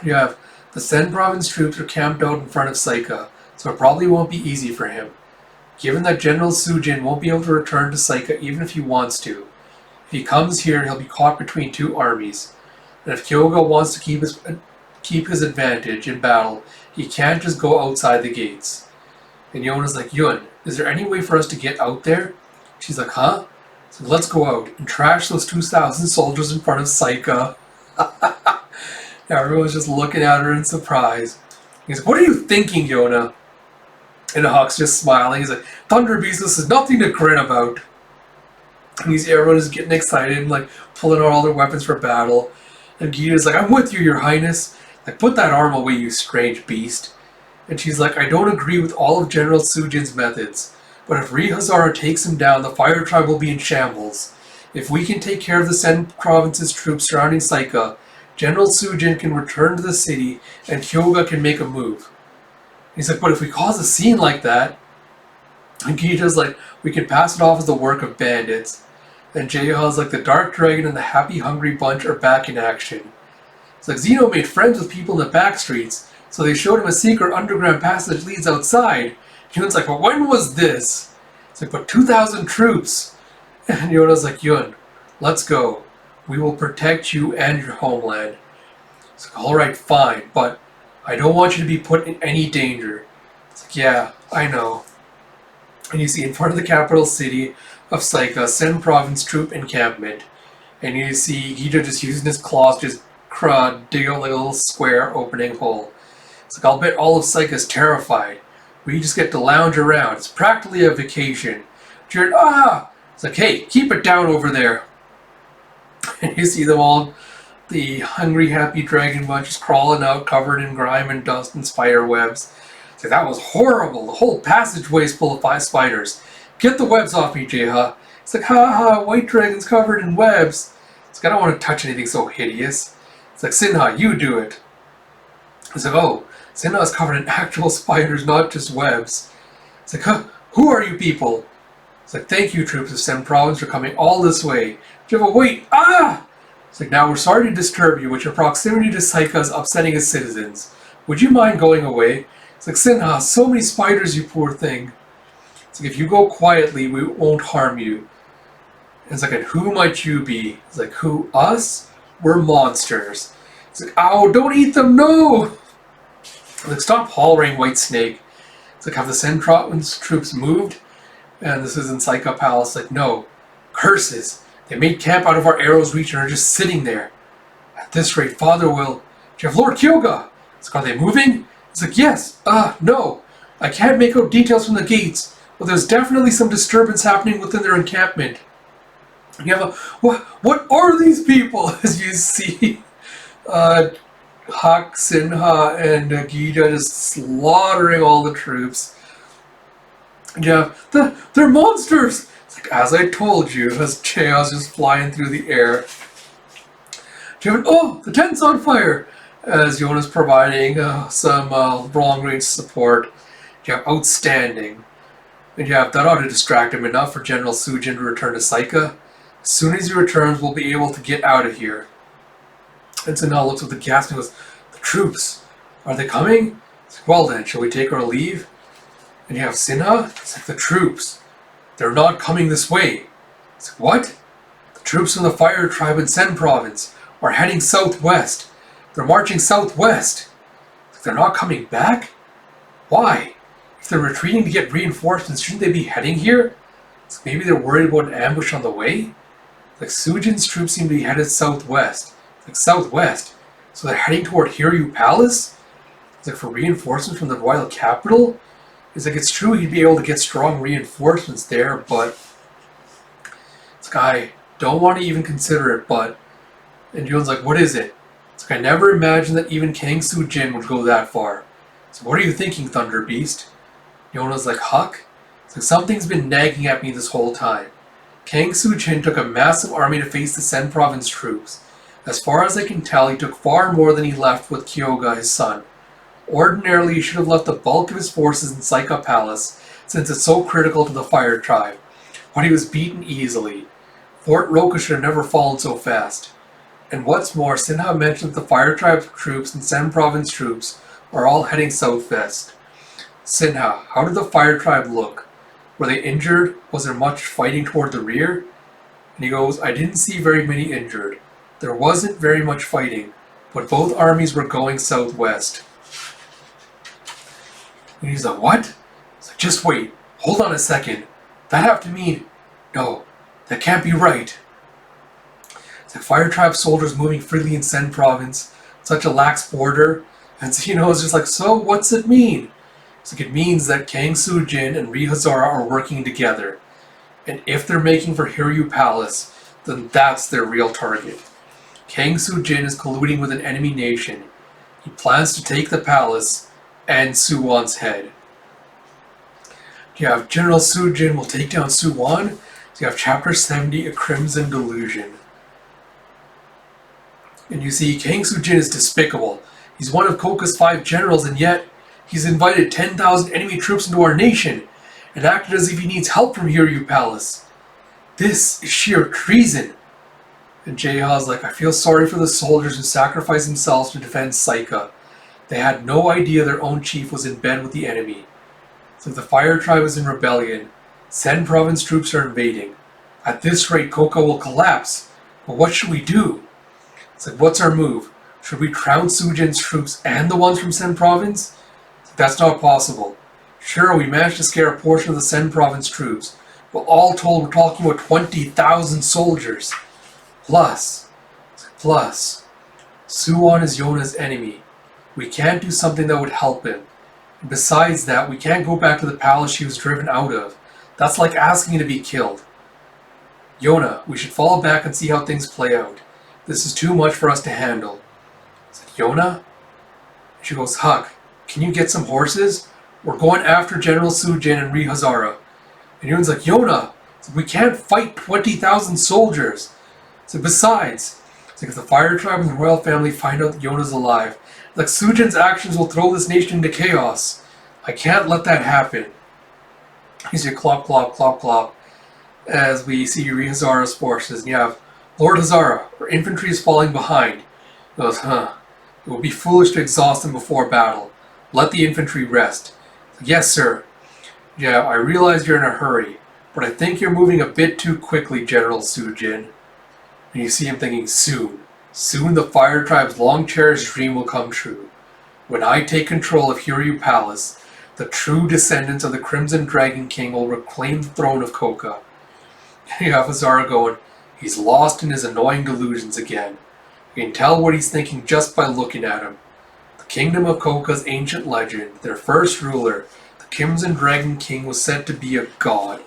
You have the Sen province troops are camped out in front of Saika, so it probably won't be easy for him. Given that General Sujin won't be able to return to Saika even if he wants to. If he comes here, he'll be caught between two armies. And if Kyoga wants to keep his advantage in battle, he can't just go outside the gates. And Yona's like, Yun, is there any way for us to get out there? She's like, huh? So let's go out and trash those 2,000 soldiers in front of Saika. Everyone's just looking at her in surprise. He's like, what are you thinking, Yona? And Hawk's just smiling. He's like, Thunder Beast, this is nothing to grin about. And everyone is getting excited and like pulling out all their weapons for battle. And Gita's like, I'm with you, your highness. Like, put that arm away, you strange beast. And she's like, I don't agree with all of General Sujin's methods. But if Rihazara takes him down, the Fire Tribe will be in shambles. If we can take care of the Sen province's troops surrounding Saika, General Sujin can return to the city and Kyoga can make a move. He's like, but if we cause a scene like that, and Gita's like, we can pass it off as the work of bandits. And Jaya's like, the Dark Dragon and the Happy Hungry Bunch are back in action. It's like, Zeno made friends with people in the back streets, so they showed him a secret underground passage leads outside. Yun's like, well, when was this? It's like, but 2,000 troops. And Yona's like, Yun, let's go. We will protect you and your homeland. It's like, alright, fine, but I don't want you to be put in any danger. It's like, yeah, I know. And you see in front of the capital city of Saika, Sen province troop encampment. And you see Gita just using his claws to just dig out like a little square opening hole. It's like, I'll bet all of Saika's terrified. We just get to lounge around. It's practically a vacation. Jared, It's like, hey, keep it down over there. And you see them all, the hungry, happy dragon bunch is crawling out, covered in grime and dust and spider webs. It's like, that was horrible. The whole passageway is full of 5 spiders. Get the webs off me, Jeha. It's like, white dragon's covered in webs. It's like, I don't want to touch anything so hideous. It's like, Sinha, you do it. It's like, oh, Sinha's covered in actual spiders, not just webs. It's like, who are you people? It's like, thank you, troops of Sen province, for coming all this way. Jeva, wait, It's like, now we're sorry to disturb you, but your proximity to Saika is upsetting his citizens. Would you mind going away? It's like, Sinha, so many spiders, you poor thing. It's like, if you go quietly, we won't harm you. And it's like, and who might you be? It's like, who, us? We're monsters. It's like, ow, don't eat them, no! It's like, stop hollering, White Snake. It's like, have the Sen province troops moved? And this is in Saika Palace. Like, no. Curses. They made camp out of our arrow's reach and are just sitting there. At this rate, Father will... Do you have Lord Kyoga? It's like, are they moving? It's like, yes. No. I can't make out details from the gates, but there's definitely some disturbance happening within their encampment. You have what are these people? As you see, Hak, Sinha, and Gita just slaughtering all the troops. Yeah, they're monsters! It's like, as I told you, as Chaos is flying through the air. The tent's on fire! As Yona's providing some long-range support. Yeah, outstanding. And yeah, that ought to distract him enough for General Sujin to return to Saika. As soon as he returns, we'll be able to get out of here. And so now looks with the gasp and goes, the troops, are they coming? It's like, well then, shall we take our leave? And you have Sinha? It's like, the troops. They're not coming this way. It's like, what? The troops from the Fire Tribe in Sen Province are heading southwest. They're marching southwest. It's like, they're not coming back? Why? If they're retreating to get reinforcements, shouldn't they be heading here? It's like, maybe they're worried about an ambush on the way? Like, Sujin's troops seem to be headed southwest. Like, southwest? So they're heading toward Hiryu Palace? It's like, for reinforcements from the royal capital? It's like, it's true he'd be able to get strong reinforcements there, but... It's It's like, I don't want to even consider it, but... And Yon's like, what is it? It's like, I never imagined that even Kang Soo-jin would go that far. So what are you thinking, Thunder Beast? Yona's like, Huck? It's like, something's been nagging at me this whole time. Kang Soo-jin took a massive army to face the Sen Province troops. As far as I can tell, he took far more than he left with Kyoga, his son. Ordinarily, he should have left the bulk of his forces in Saika Palace, since it's so critical to the Fire Tribe. But he was beaten easily. Fort Roka should have never fallen so fast. And what's more, Sinha mentioned that the Fire Tribe troops and Sen Province troops are all heading southwest. Sinha, how did the Fire Tribe look? Were they injured? Was there much fighting toward the rear? And he goes, I didn't see very many injured. There wasn't very much fighting, but both armies were going southwest. And he's like, what? He's like, just wait. Hold on a second. That have to mean... No, that can't be right. It's like Fire Tribe soldiers moving freely in Sen Province, such a lax border. And so, it's just like, so what's it mean? It's like, it means that Kang Soo-jin and Ri Hazara are working together. And if they're making for Hiryu Palace, then that's their real target. Kang Soo-jin is colluding with an enemy nation. He plans to take the palace and Suwon's head. You have General Soo-jin will take down Suwon. So you have Chapter 70, A Crimson Delusion. And you see, Kang Soo-jin is despicable. He's one of Koka's 5 generals, and yet he's invited 10,000 enemy troops into our nation and acted as if he needs help from Hiryu Palace. This is sheer treason. And Jaeha's like, I feel sorry for the soldiers who sacrificed themselves to defend Saika. They had no idea their own chief was in bed with the enemy. So the Fire Tribe is in rebellion. Sen Province troops are invading. At this rate, Koka will collapse. But what should we do? It's like, what's our move? Should we trounce Soo-jin's troops and the ones from Sen Province? That's not possible. Sure, we managed to scare a portion of the Sen Province troops, but all told we're talking about 20,000 soldiers. Plus, Suwon is Yona's enemy. We can't do something that would help him. And besides that, we can't go back to the palace she was driven out of. That's like asking to be killed. Yona, we should fall back and see how things play out. This is too much for us to handle. I said, Yona? She goes, Huck, can you get some horses? We're going after General Soo-jin and Ri Hazara. And Yona's like, Yona, we can't fight 20,000 soldiers. So besides, it's like if the Fire Tribe and the royal family find out that Yona's alive, like Soo-jin's actions will throw this nation into chaos. I can't let that happen. You see clop, clop, clop, clop, as we see Ri Hazara's forces. And you have Lord Hazara, our infantry is falling behind. He goes, it would be foolish to exhaust them before battle. Let the infantry rest. Yes, sir. Yeah, I realize you're in a hurry, but I think you're moving a bit too quickly, General Soo-jin. And you see him thinking, soon. Soon the Fire Tribe's long-cherished dream will come true. When I take control of Hiryu Palace, the true descendants of the Crimson Dragon King will reclaim the throne of Koka. You have Hazara going, he's lost in his annoying delusions again. You can tell what he's thinking just by looking at him. The kingdom of Koka's ancient legend, their first ruler, the Crimson Dragon King, was said to be a god.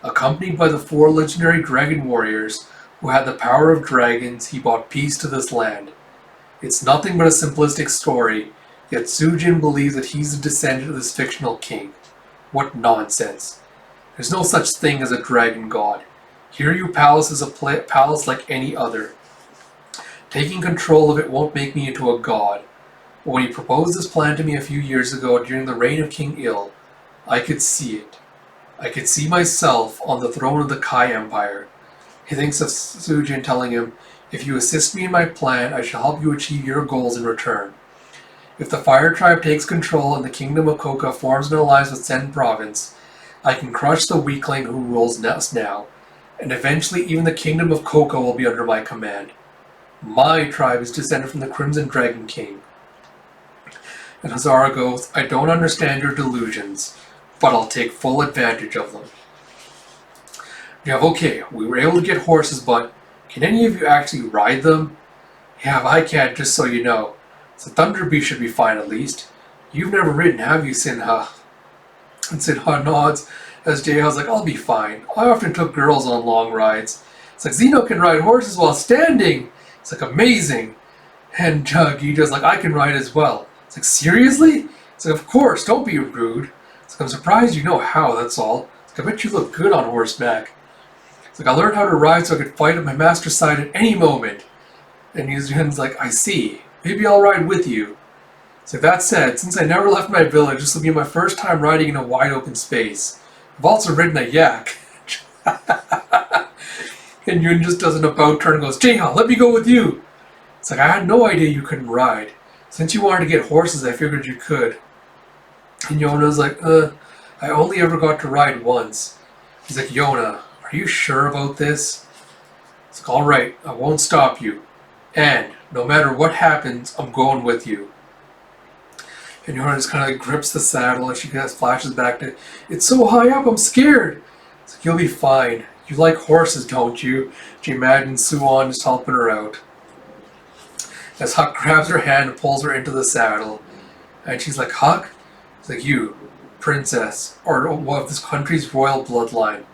Accompanied by the 4 legendary dragon warriors who had the power of dragons, he brought peace to this land. It's nothing but a simplistic story, yet Soo-jin believes that he's a descendant of this fictional king. What nonsense. There's no such thing as a dragon god. Hiryu Palace is a palace like any other. Taking control of it won't make me into a god. But when he proposed this plan to me a few years ago during the reign of King Il, I could see it. I could see myself on the throne of the Kai Empire. He thinks of Soo-jin telling him, if you assist me in my plan, I shall help you achieve your goals in return. If the Fire Tribe takes control and the Kingdom of Koka forms an alliance with Sen Province, I can crush the weakling who rules us now, and eventually even the Kingdom of Koka will be under my command. My tribe is descended from the Crimson Dragon King. And Hazara goes, I don't understand your delusions, but I'll take full advantage of them. Yeah, okay, we were able to get horses, but can any of you actually ride them? Yeah, I can't, just so you know. So Thunder Beast should be fine at least. You've never ridden, have you, Sinha? And Sid nods as Jaeha's like, I'll be fine. I often took girls on long rides. It's like, Zeno can ride horses while standing. It's like, amazing. And Gijo's like, I can ride as well. It's like, seriously? It's like, of course, don't be rude. It's like, I'm surprised you know how, that's all. It's like, I bet you look good on horseback. It's like, I learned how to ride so I could fight at my master's side at any moment. And Yuzhen's like, I see. Maybe I'll ride with you. So that said, since I never left my village, this will be my first time riding in a wide open space. I've also ridden a yak. And Yun just does an about turn and goes, Jaeha, let me go with you. It's like, I had no idea you couldn't ride. Since you wanted to get horses, I figured you could. And Yona's like, I only ever got to ride once. He's like, Yona, are you sure about this? It's like, alright, I won't stop you. And no matter what happens, I'm going with you. And Yona just kind of like grips the saddle and she kind of flashes back to, it's so high up, I'm scared. It's like, you'll be fine. You like horses, don't you? She imagines Suwon just helping her out. As Huck grabs her hand and pulls her into the saddle. And she's like, Huck? It's like, you, princess, are of this country's royal bloodline.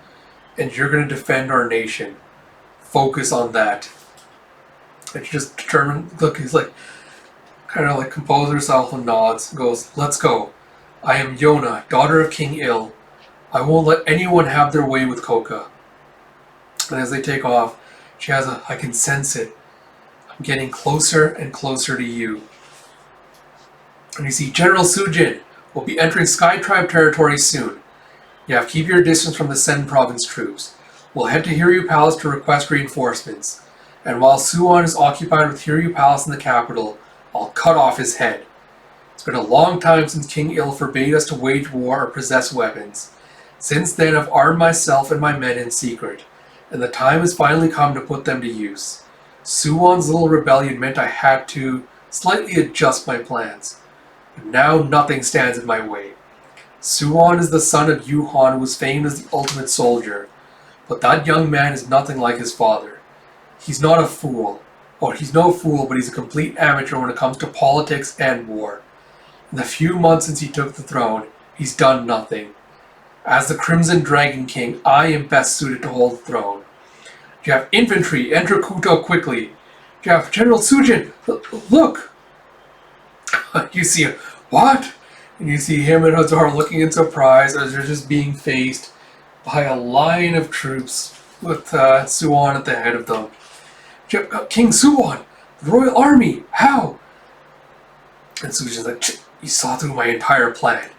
And you're going to defend our nation. Focus on that. And she just determined, look, he's like, kind of like composes herself and nods and goes, let's go. I am Yona, daughter of King Il. I won't let anyone have their way with Koka. And as they take off, she has a, I can sense it. I'm getting closer and closer to you. And you see General Sujin will be entering Sky Tribe territory soon. You have to keep your distance from the Sen province troops. We'll head to Hiryu Palace to request reinforcements. And while Suwon is occupied with Hiryu Palace in the capital, I'll cut off his head. It's been a long time since King Il forbade us to wage war or possess weapons. Since then, I've armed myself and my men in secret, and the time has finally come to put them to use. Suwon's little rebellion meant I had to slightly adjust my plans. But now nothing stands in my way. Suwon is the son of Yu Han, who was famed as the ultimate soldier. But that young man is nothing like his father. He's not a fool. Or he's no fool, but he's a complete amateur when it comes to politics and war. In the few months since he took the throne, he's done nothing. As the Crimson Dragon King, I am best suited to hold the throne. You have infantry, enter Kuto quickly. You have General Sujin, look! You see, what? And you see him and Hazar looking in surprise as they're just being faced by a line of troops with Suwon at the head of them. King Suwon, the royal army, how? And Sujin's like, you saw through my entire plan.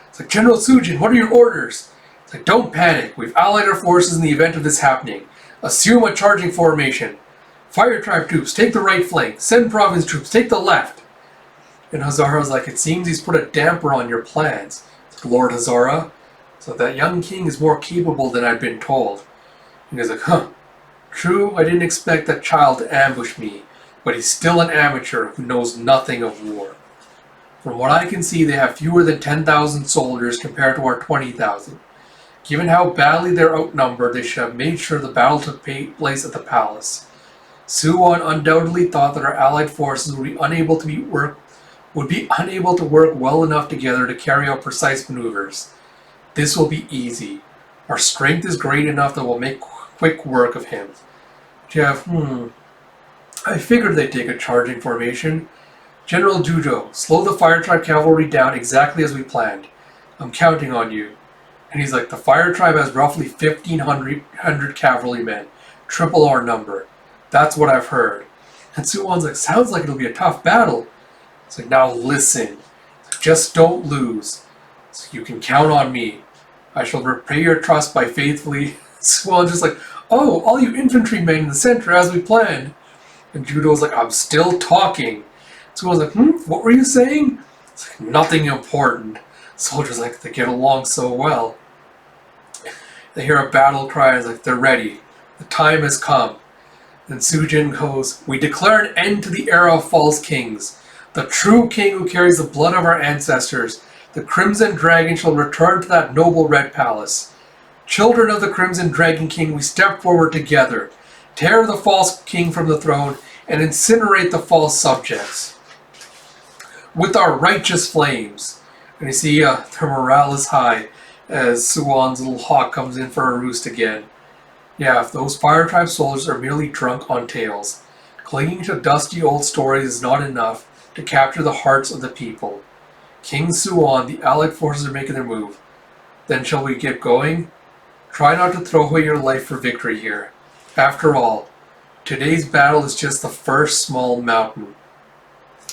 It's like, General Sujin, what are your orders? It's like, don't panic. We've allied our forces in the event of this happening. Assume a charging formation. Fire tribe troops, take the right flank. Sen province troops, take the left. And Hazara's like, it seems he's put a damper on your plans. It's like, Lord Hazara, so that young king is more capable than I'd been told. And he's like, huh. True, I didn't expect that child to ambush me, but he's still an amateur who knows nothing of war. From what I can see, they have fewer than 10,000 soldiers compared to our 20,000. Given how badly they're outnumbered, they should have made sure the battle took place at the palace. Suwon undoubtedly thought that our allied forces would be unable to work well enough together to carry out precise maneuvers. This will be easy. Our strength is great enough that we'll make quick work of him. Jeff, I figured they'd take a charging formation. General Jujo, slow the fire tribe cavalry down exactly as we planned. I'm counting on you. And he's like, the fire tribe has roughly 1,500 cavalrymen, triple our number. That's what I've heard. And Suwon's like, sounds like it'll be a tough battle. It's like, now listen. Just don't lose. So you can count on me. I shall repay your trust by faithfully. Suwon's just like, oh, all you infantrymen in the center as we planned. And Judo's like, I'm still talking. Suwon's like, what were you saying? It's like, nothing important. Soldiers like, they get along so well. They hear a battle cry, it's like, they're ready. The time has come. Then Sujin goes, we declare an end to the era of false kings. The true king who carries the blood of our ancestors, the Crimson Dragon, shall return to that noble red palace. Children of the Crimson Dragon King, we step forward together, tear the false king from the throne, and incinerate the false subjects with our righteous flames. And you see their morale is high. as Suwon's little hawk comes in for a roost again. Yeah, if those Fire Tribe soldiers are merely drunk on tales. Clinging to dusty old stories is not enough to capture the hearts of the people. King Suwon, the allied forces are making their move. Then shall we get going? Try not to throw away your life for victory here. After all, today's battle is just the first small mountain.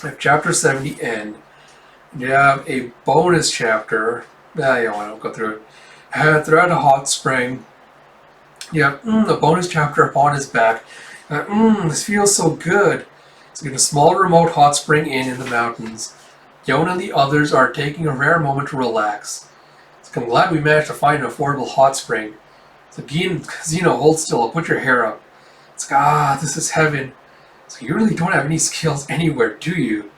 At chapter 70 end, you have a bonus chapter. I won't go through it. They're at a hot spring. You have a bonus chapter upon his back. This feels so good. It's in a small remote hot spring inn in the mountains. Yona and the others are taking a rare moment to relax. I'm glad we managed to find an affordable hot spring. So Zeno, hold still, I'll put your hair up. It's like, this is heaven. So you really don't have any skills anywhere, do you?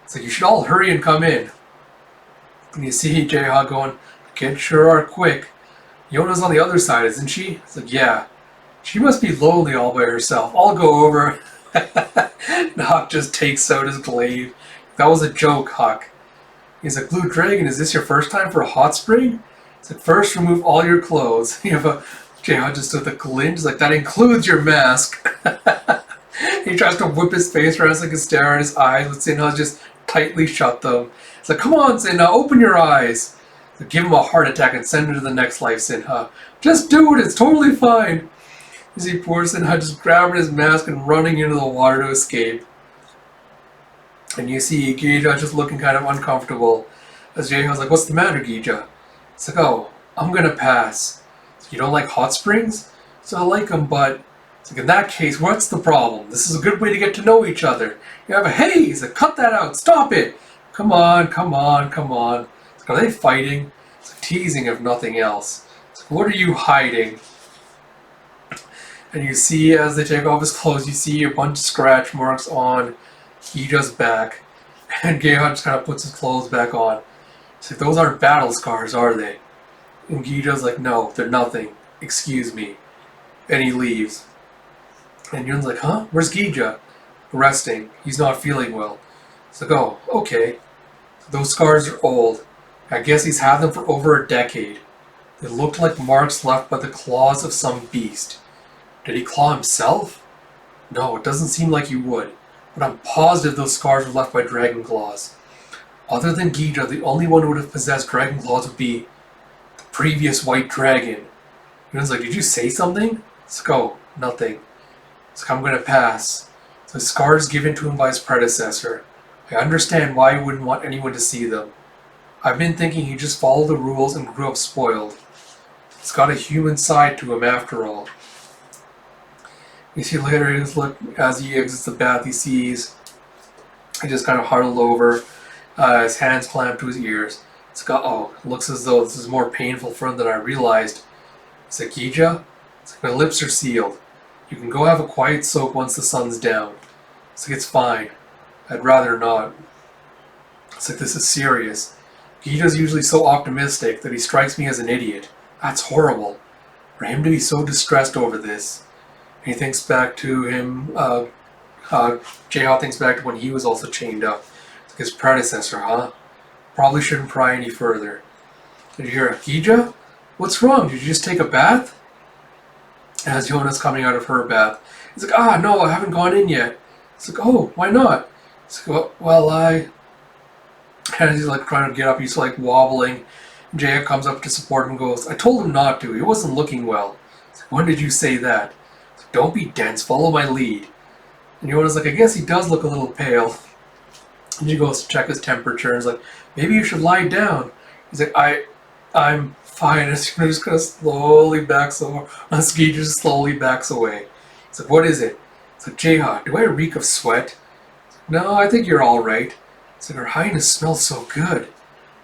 It's like, you should all hurry and come in. And you see J-Ha going, the kids sure are quick. Yona's on the other side, isn't she? It's like, yeah. She must be lonely all by herself. I'll go over. And Huck just takes out his glaive. That was a joke, Huck. He's like, Blue Dragon, is this your first time for a hot spring? It's like, first remove all your clothes. You have a J-Ha just with a glint. He's like, that includes your mask. He tries to whip his face around so he can stare at his eyes, but Sinha just tightly shut them. It's like, come on, Sinha, open your eyes. So give him a heart attack and send him to the next life, Sinha. Just do it, it's totally fine. You see poor Sinha just grabbing his mask and running into the water to escape. And you see Gija just looking kind of uncomfortable. As J-Ha's like, what's the matter, Gija? It's like, oh, I'm gonna pass. So you don't like hot springs? So I like them, but it's like, in that case, what's the problem? This is a good way to get to know each other. You have a haze, like, cut that out, stop it! Come on, come on, come on. It's like, are they fighting? It's like, teasing if nothing else. It's like, what are you hiding? And you see, as they take off his clothes, you see a bunch of scratch marks on Gija's back. And Gehan just kind of puts his clothes back on. It's like, those aren't battle scars, are they? And Gija's like, no, they're nothing. Excuse me. And he leaves. And Yun's like, huh? Where's Gija? Resting. He's not feeling well. It's like, oh, okay. Those scars are old. I guess he's had them for over a decade. They looked like marks left by the claws of some beast. Did he claw himself? No, it doesn't seem like he would. But I'm positive those scars were left by dragon claws. Other than Gija, the only one who would have possessed dragon claws would be the previous white dragon. Yun's like, did you say something? It's like, oh, nothing. It's like, I'm gonna pass. The scars given to him by his predecessor. I understand why he wouldn't want anyone to see them. I've been thinking he just followed the rules and grew up spoiled. It's got a human side to him after all. You see later, as he exits the bath, he sees he just kind of huddled over, his hands clamped to his ears. It's like, oh, it looks as though this is more painful for him than I realized. It's like, Gija? It's like, my lips are sealed. You can go have a quiet soak once the sun's down. It's like, it's fine. I'd rather not. It's like, this is serious. Gija's usually so optimistic that he strikes me as an idiot. That's horrible. For him to be so distressed over this. And he thinks back to him, J-Ha thinks back to when he was also chained up. It's like his predecessor, huh? Probably shouldn't pry any further. Did you hear, Gija? What's wrong? Did you just take a bath? As Yona's coming out of her bath. He's like, no, I haven't gone in yet. It's like, oh, why not? It's like, well, and he's like trying to get up, he's like wobbling. Jaya comes up to support him and goes, I told him not to, he wasn't looking well. It's like, when did you say that? It's like, don't be dense, follow my lead. And Yona's like, I guess he does look a little pale. And she goes to check his temperature and is like, maybe you should lie down. He's like, I'm fine. And just kind of slowly backs over. Ski just slowly backs away. He's like, what is it? It's like, J-Ha, do I reek of sweat? No, I think you're all right. It's like, her highness smells so good.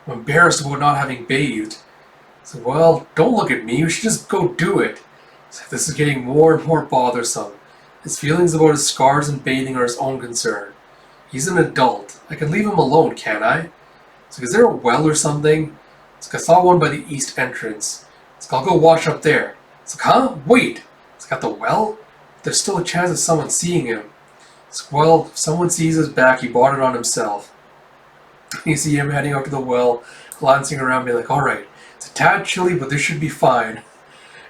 I'm embarrassed about not having bathed. It's like, well, don't look at me. You should just go do it. It's like, this is getting more and more bothersome. His feelings about his scars and bathing are his own concern. He's an adult. I can leave him alone, can't I? It's like, is there a well or something? It's like, I saw one by the east entrance. It's like, I'll go wash up there. It's like, huh? Wait. It's like, at the well? There's still a chance of someone seeing him. It's like, well, if someone sees his back, he bought it on himself. You see him heading out to the well, glancing around, being like, alright. It's a tad chilly, but this should be fine.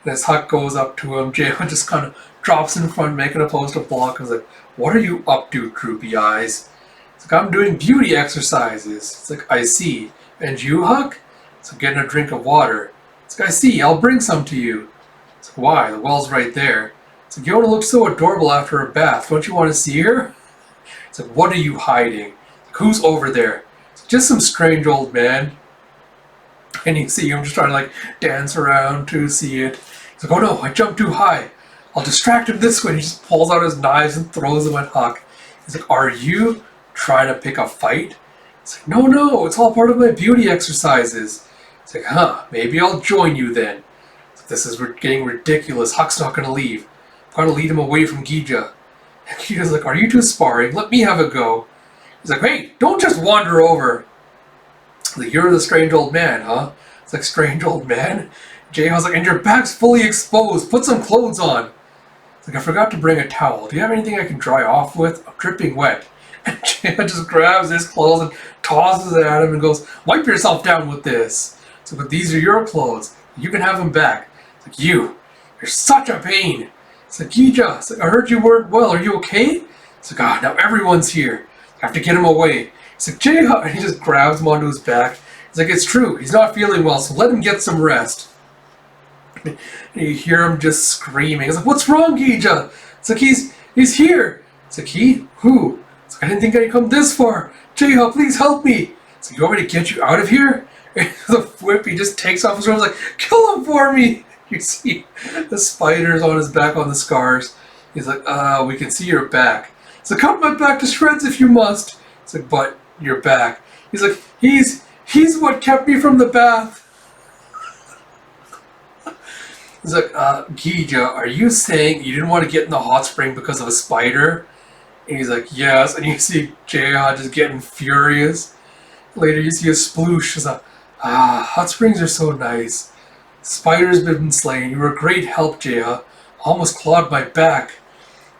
And as Huck goes up to him, Jaeha just kind of drops in front, making a pose to block. And is like, "What are you up to, droopy eyes?" It's like, "I'm doing beauty exercises." It's like, "I see. And you, Huck?" It's like, "Getting a drink of water." It's like, "I see. I'll bring some to you." It's like, "Why? The well's right there." It's like, "Yona looks so adorable after her bath. Don't you want to see her?" It's like, "What are you hiding? Like, who's over there?" It's like, "Just some strange old man." And you see him just trying to like dance around to see it. He's like, "Oh no, I jumped too high. I'll distract him this way." And he just pulls out his knives and throws them at Huck. He's like, "Are you trying to pick a fight?" It's like, no, it's all part of my beauty exercises." It's like, "Huh, maybe I'll join you then." It's like, "This is getting ridiculous. Huck's not going to leave. I've got to lead him away from Gija." And Gija's like, "Are you two sparring? Let me have a go." He's like, "Hey, don't just wander over." Like, "You're the strange old man, huh?" It's like, "Strange old man?" Jaeha's like, "And your back's fully exposed. Put some clothes on." It's like, "I forgot to bring a towel. Do you have anything I can dry off with? I'm dripping wet." And Jaeha just grabs his clothes and tosses it at him and goes, "Wipe yourself down with this." So, "But these are your clothes. You can have them back." It's like, "You're such a pain." It's like, "Gija, it's like, I heard you weren't well. Are you okay?" It's like, "Ah, now everyone's here. I have to get him away." It's like, "Jaeha," and he just grabs him onto his back. He's like, "It's true. He's not feeling well, so let him get some rest." And you hear him just screaming. It's like, "What's wrong, Gija?" It's like, he's here." It's like, "He? Who?" It's like, "I didn't think I'd come this far. Jaeha, please help me." It's like, "You want me to get you out of here?" And the whip, he just takes off his arms like, "Kill him for me." You see the spiders on his back on the scars. He's like, "We can see your back." It's like, "Cut my back to shreds if you must." It's like, "But your back." He's like, He's what kept me from the bath." He's like, "Gija, are you saying you didn't want to get in the hot spring because of a spider?" And he's like, "Yes." And you see Jaeha just getting furious. Later you see a sploosh. He's like, "Hot springs are so nice. Spiders have been slain. You were a great help, Jaeha. Almost clawed my back."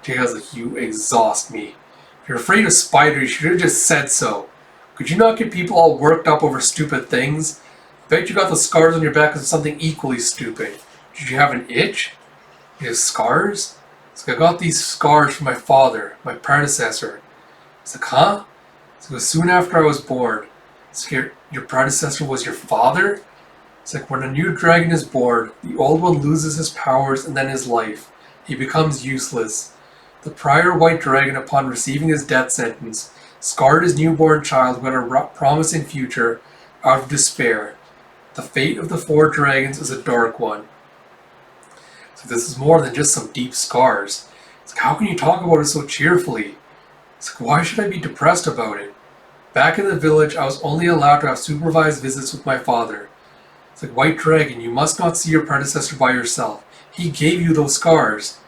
Jaeha's like, "You exhaust me. If you're afraid of spiders, you should have just said so. Could you not get people all worked up over stupid things? Bet you got the scars on your back because of something equally stupid. Did you have an itch? You have scars?" It's like, "I got these scars from my father, my predecessor." It's like, "Huh?" It's like, "Soon after I was born." It's like, your predecessor was your father?" It's like, "When a new dragon is born, the old one loses his powers and then his life. He becomes useless. The prior white dragon, upon receiving his death sentence, scarred his newborn child who had a promising future out of despair. The fate of the four dragons is a dark one." So this is more than just some deep scars. It's like, how can you talk about it so cheerfully? It's like, why should I be depressed about it? Back in the village, I was only allowed to have supervised visits with my father. It's like, "White Dragon, you must not see your predecessor by yourself. He gave you those scars."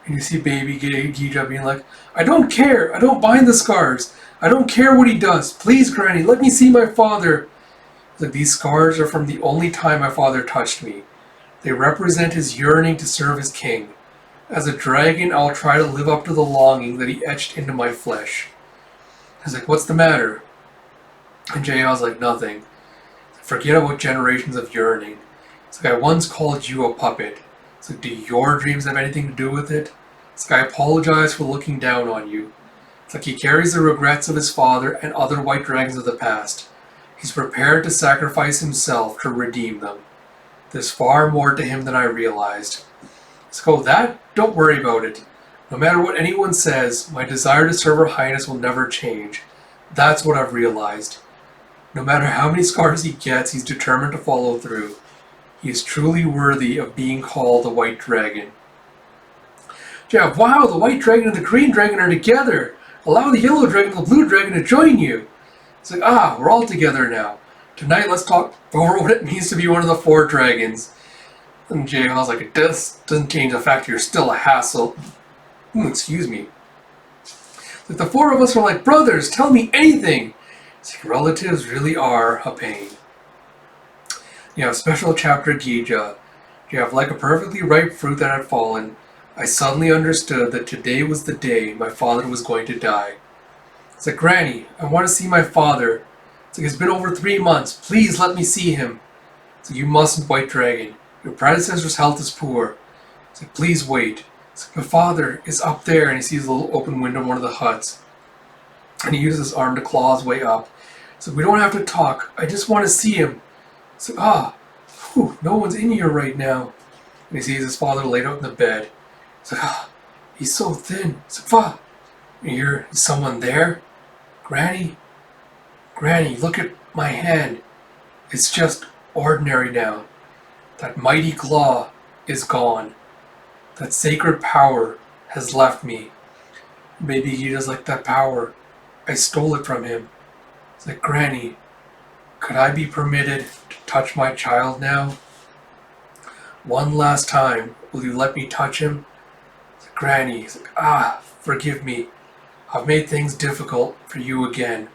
And you see baby Gija being like, "I don't care. I don't mind the scars. I don't care what he does. Please, Granny, let me see my father." It's like, "These scars are from the only time my father touched me. They represent his yearning to serve his king. As a dragon, I will try to live up to the longing that he etched into my flesh." He's like, "What's the matter?" And Jaeha's like, "Nothing. Forget about generations of yearning. It's like, I once called you a puppet. It's like, do your dreams have anything to do with it? It's like, I apologize for looking down on you." It's like he carries the regrets of his father and other white dragons of the past. He's prepared to sacrifice himself to redeem them. There's far more to him than I realized. It's like, "Oh, that? Don't worry about it. No matter what anyone says, my desire to serve Her Highness will never change. That's what I've realized. No matter how many scars he gets, he's determined to follow through. He is truly worthy of being called a white dragon." "Yeah, wow, the white dragon and the green dragon are together. Allow the yellow dragon and the blue dragon to join you." It's like, we're all together now. Tonight, let's talk over what it means to be one of the four dragons. And Jaeha's like, "It doesn't change the fact you're still a hassle." Excuse me. Like, "The four of us are like brothers. Tell me anything." It's like, relatives really are a pain. You have special chapter Gija. You have like a perfectly ripe fruit that had fallen. I suddenly understood that today was the day my father was going to die. It's like, "Granny, I want to see my father. It's like, it's been over 3 months. Please let me see him." So you mustn't, White Dragon. Your predecessor's health is poor. He's like, please wait. He's like, my father is up there, and he sees a little open window in one of the huts. And he uses his arm to claw his way up. So we don't have to talk. I just want to see him. So no one's in here right now. And he sees his father laid out in the bed. He's like, he's so thin. He's like, you hear, is someone there? Granny? Granny, look at my hand. It's just ordinary now. That mighty claw is gone. That sacred power has left me. Maybe he does like that power. I stole it from him. It's like, Granny, could I be permitted to touch my child now? One last time, will you let me touch him? It's like, Granny, it's like, forgive me. I've made things difficult for you again.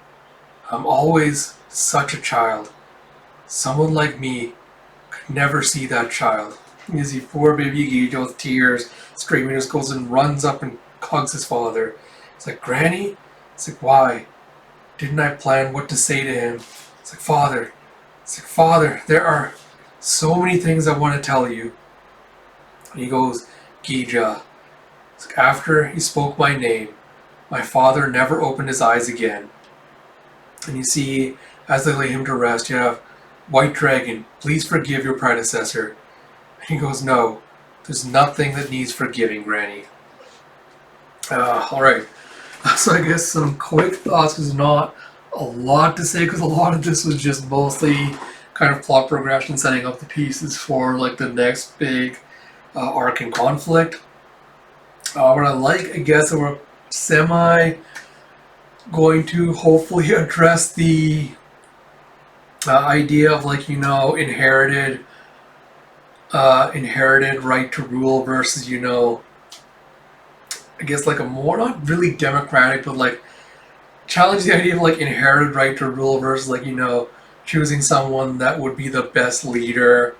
I'm always such a child. Someone like me could never see that child. You see poor baby Guido with tears, screaming, just goes and runs up and hugs his father. It's like, Granny? It's like, why? Didn't I plan what to say to him? It's like, Father. It's like, Father, there are so many things I want to tell you. And he goes, Gija. It's like, after he spoke my name, my father never opened his eyes again. And you see, as they lay him to rest, you have, White Dragon, please forgive your predecessor. And he goes, no, there's nothing that needs forgiving, Granny. Alright. So I guess some quick thoughts, because not a lot to say, because a lot of this was just mostly kind of plot progression, setting up the pieces for like the next big arc and conflict. What I like, I guess, that we're semi going to hopefully address the idea of like, inherited right to rule versus, I guess like a more, not really democratic, but like challenge the idea of like inherited right to rule versus like, choosing someone that would be the best leader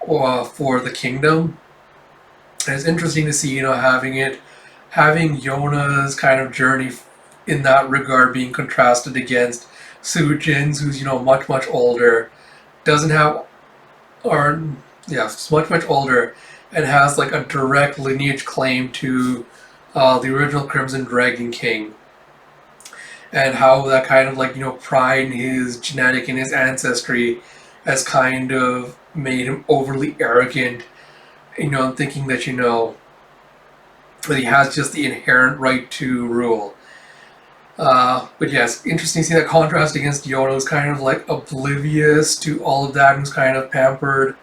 for the kingdom. And it's interesting to see, having Yona's kind of journey in that regard being contrasted against Sujin's, who's, much, much older, much older, and has like a direct lineage claim to the original Crimson Dragon King. And how that kind of like, pride in his genetic and his ancestry has kind of made him overly arrogant, and thinking that, that he has just the inherent right to rule. But yes, interesting to see that contrast against Yona, who's kind of like oblivious to all of that, who's kind of pampered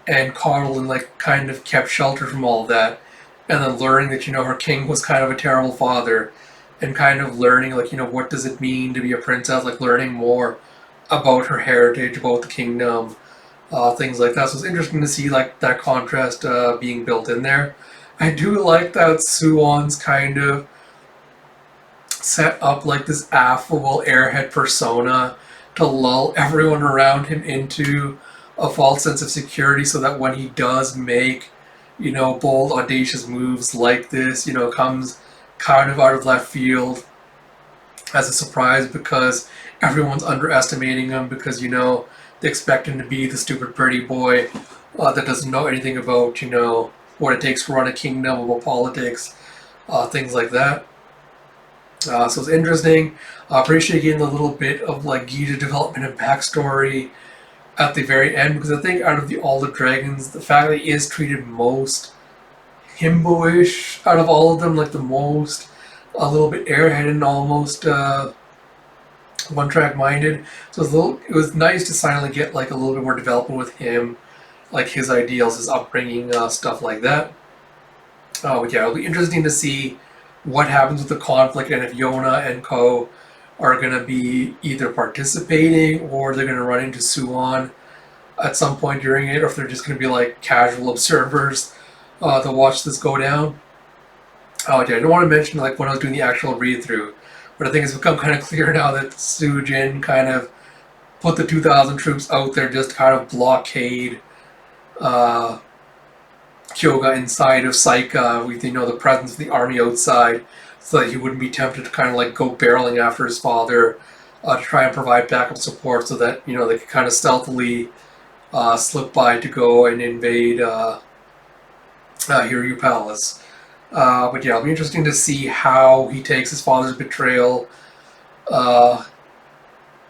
and coddled and like kind of kept shelter from all of that. And then learning that, her king was kind of a terrible father, and kind of learning like, what does it mean to be a princess, like learning more about her heritage, about the kingdom, things like that. So it's interesting to see like that contrast being built in there. I do like that Suwon's kind of set up like this affable airhead persona to lull everyone around him into a false sense of security, so that when he does make, bold, audacious moves like this, comes kind of out of left field as a surprise, because everyone's underestimating him, because, they expect him to be the stupid pretty boy that doesn't know anything about, what it takes to run a kingdom, about politics, things like that. So it's interesting. I appreciate getting a little bit of like Gita development and backstory at the very end, because I think out of all the dragons, the fact that he is treated most himbo-ish out of all of them, like the most a little bit airheaded and almost one-track minded. So it was nice to finally get like a little bit more development with him, like his ideals, his upbringing, stuff like that. But yeah, it'll be interesting to see what happens with the conflict, and if Yona and Co are going to be either participating, or they're going to run into Suwon at some point during it, or if they're just going to be like casual observers to watch this go down. I don't want to mention like when I was doing the actual read-through, but I think it's become kind of clear now that Sujin kind of put the 2,000 troops out there just to kind of blockade Kyoga inside of Saika, with the presence of the army outside, so that he wouldn't be tempted to kind of like go barreling after his father to try and provide backup support so that, they can kind of stealthily slip by to go and invade Hiryu Palace. But yeah, it'll be interesting to see how he takes his father's betrayal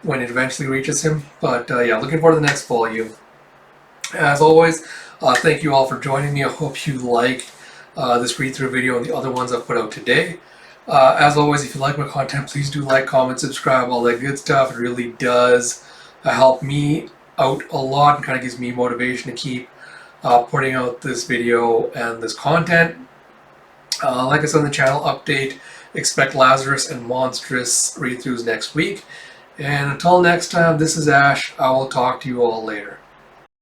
when it eventually reaches him. But yeah, looking forward to the next volume. As always, thank you all for joining me. I hope you like this read-through video and the other ones I've put out today. As always, if you like my content, please do like, comment, subscribe, all that good stuff. It really does help me out a lot and kind of gives me motivation to keep putting out this video and this content. Like I said on the channel update, expect Lazarus and Monstrous read-throughs next week. And until next time, this is Ash. I will talk to you all later.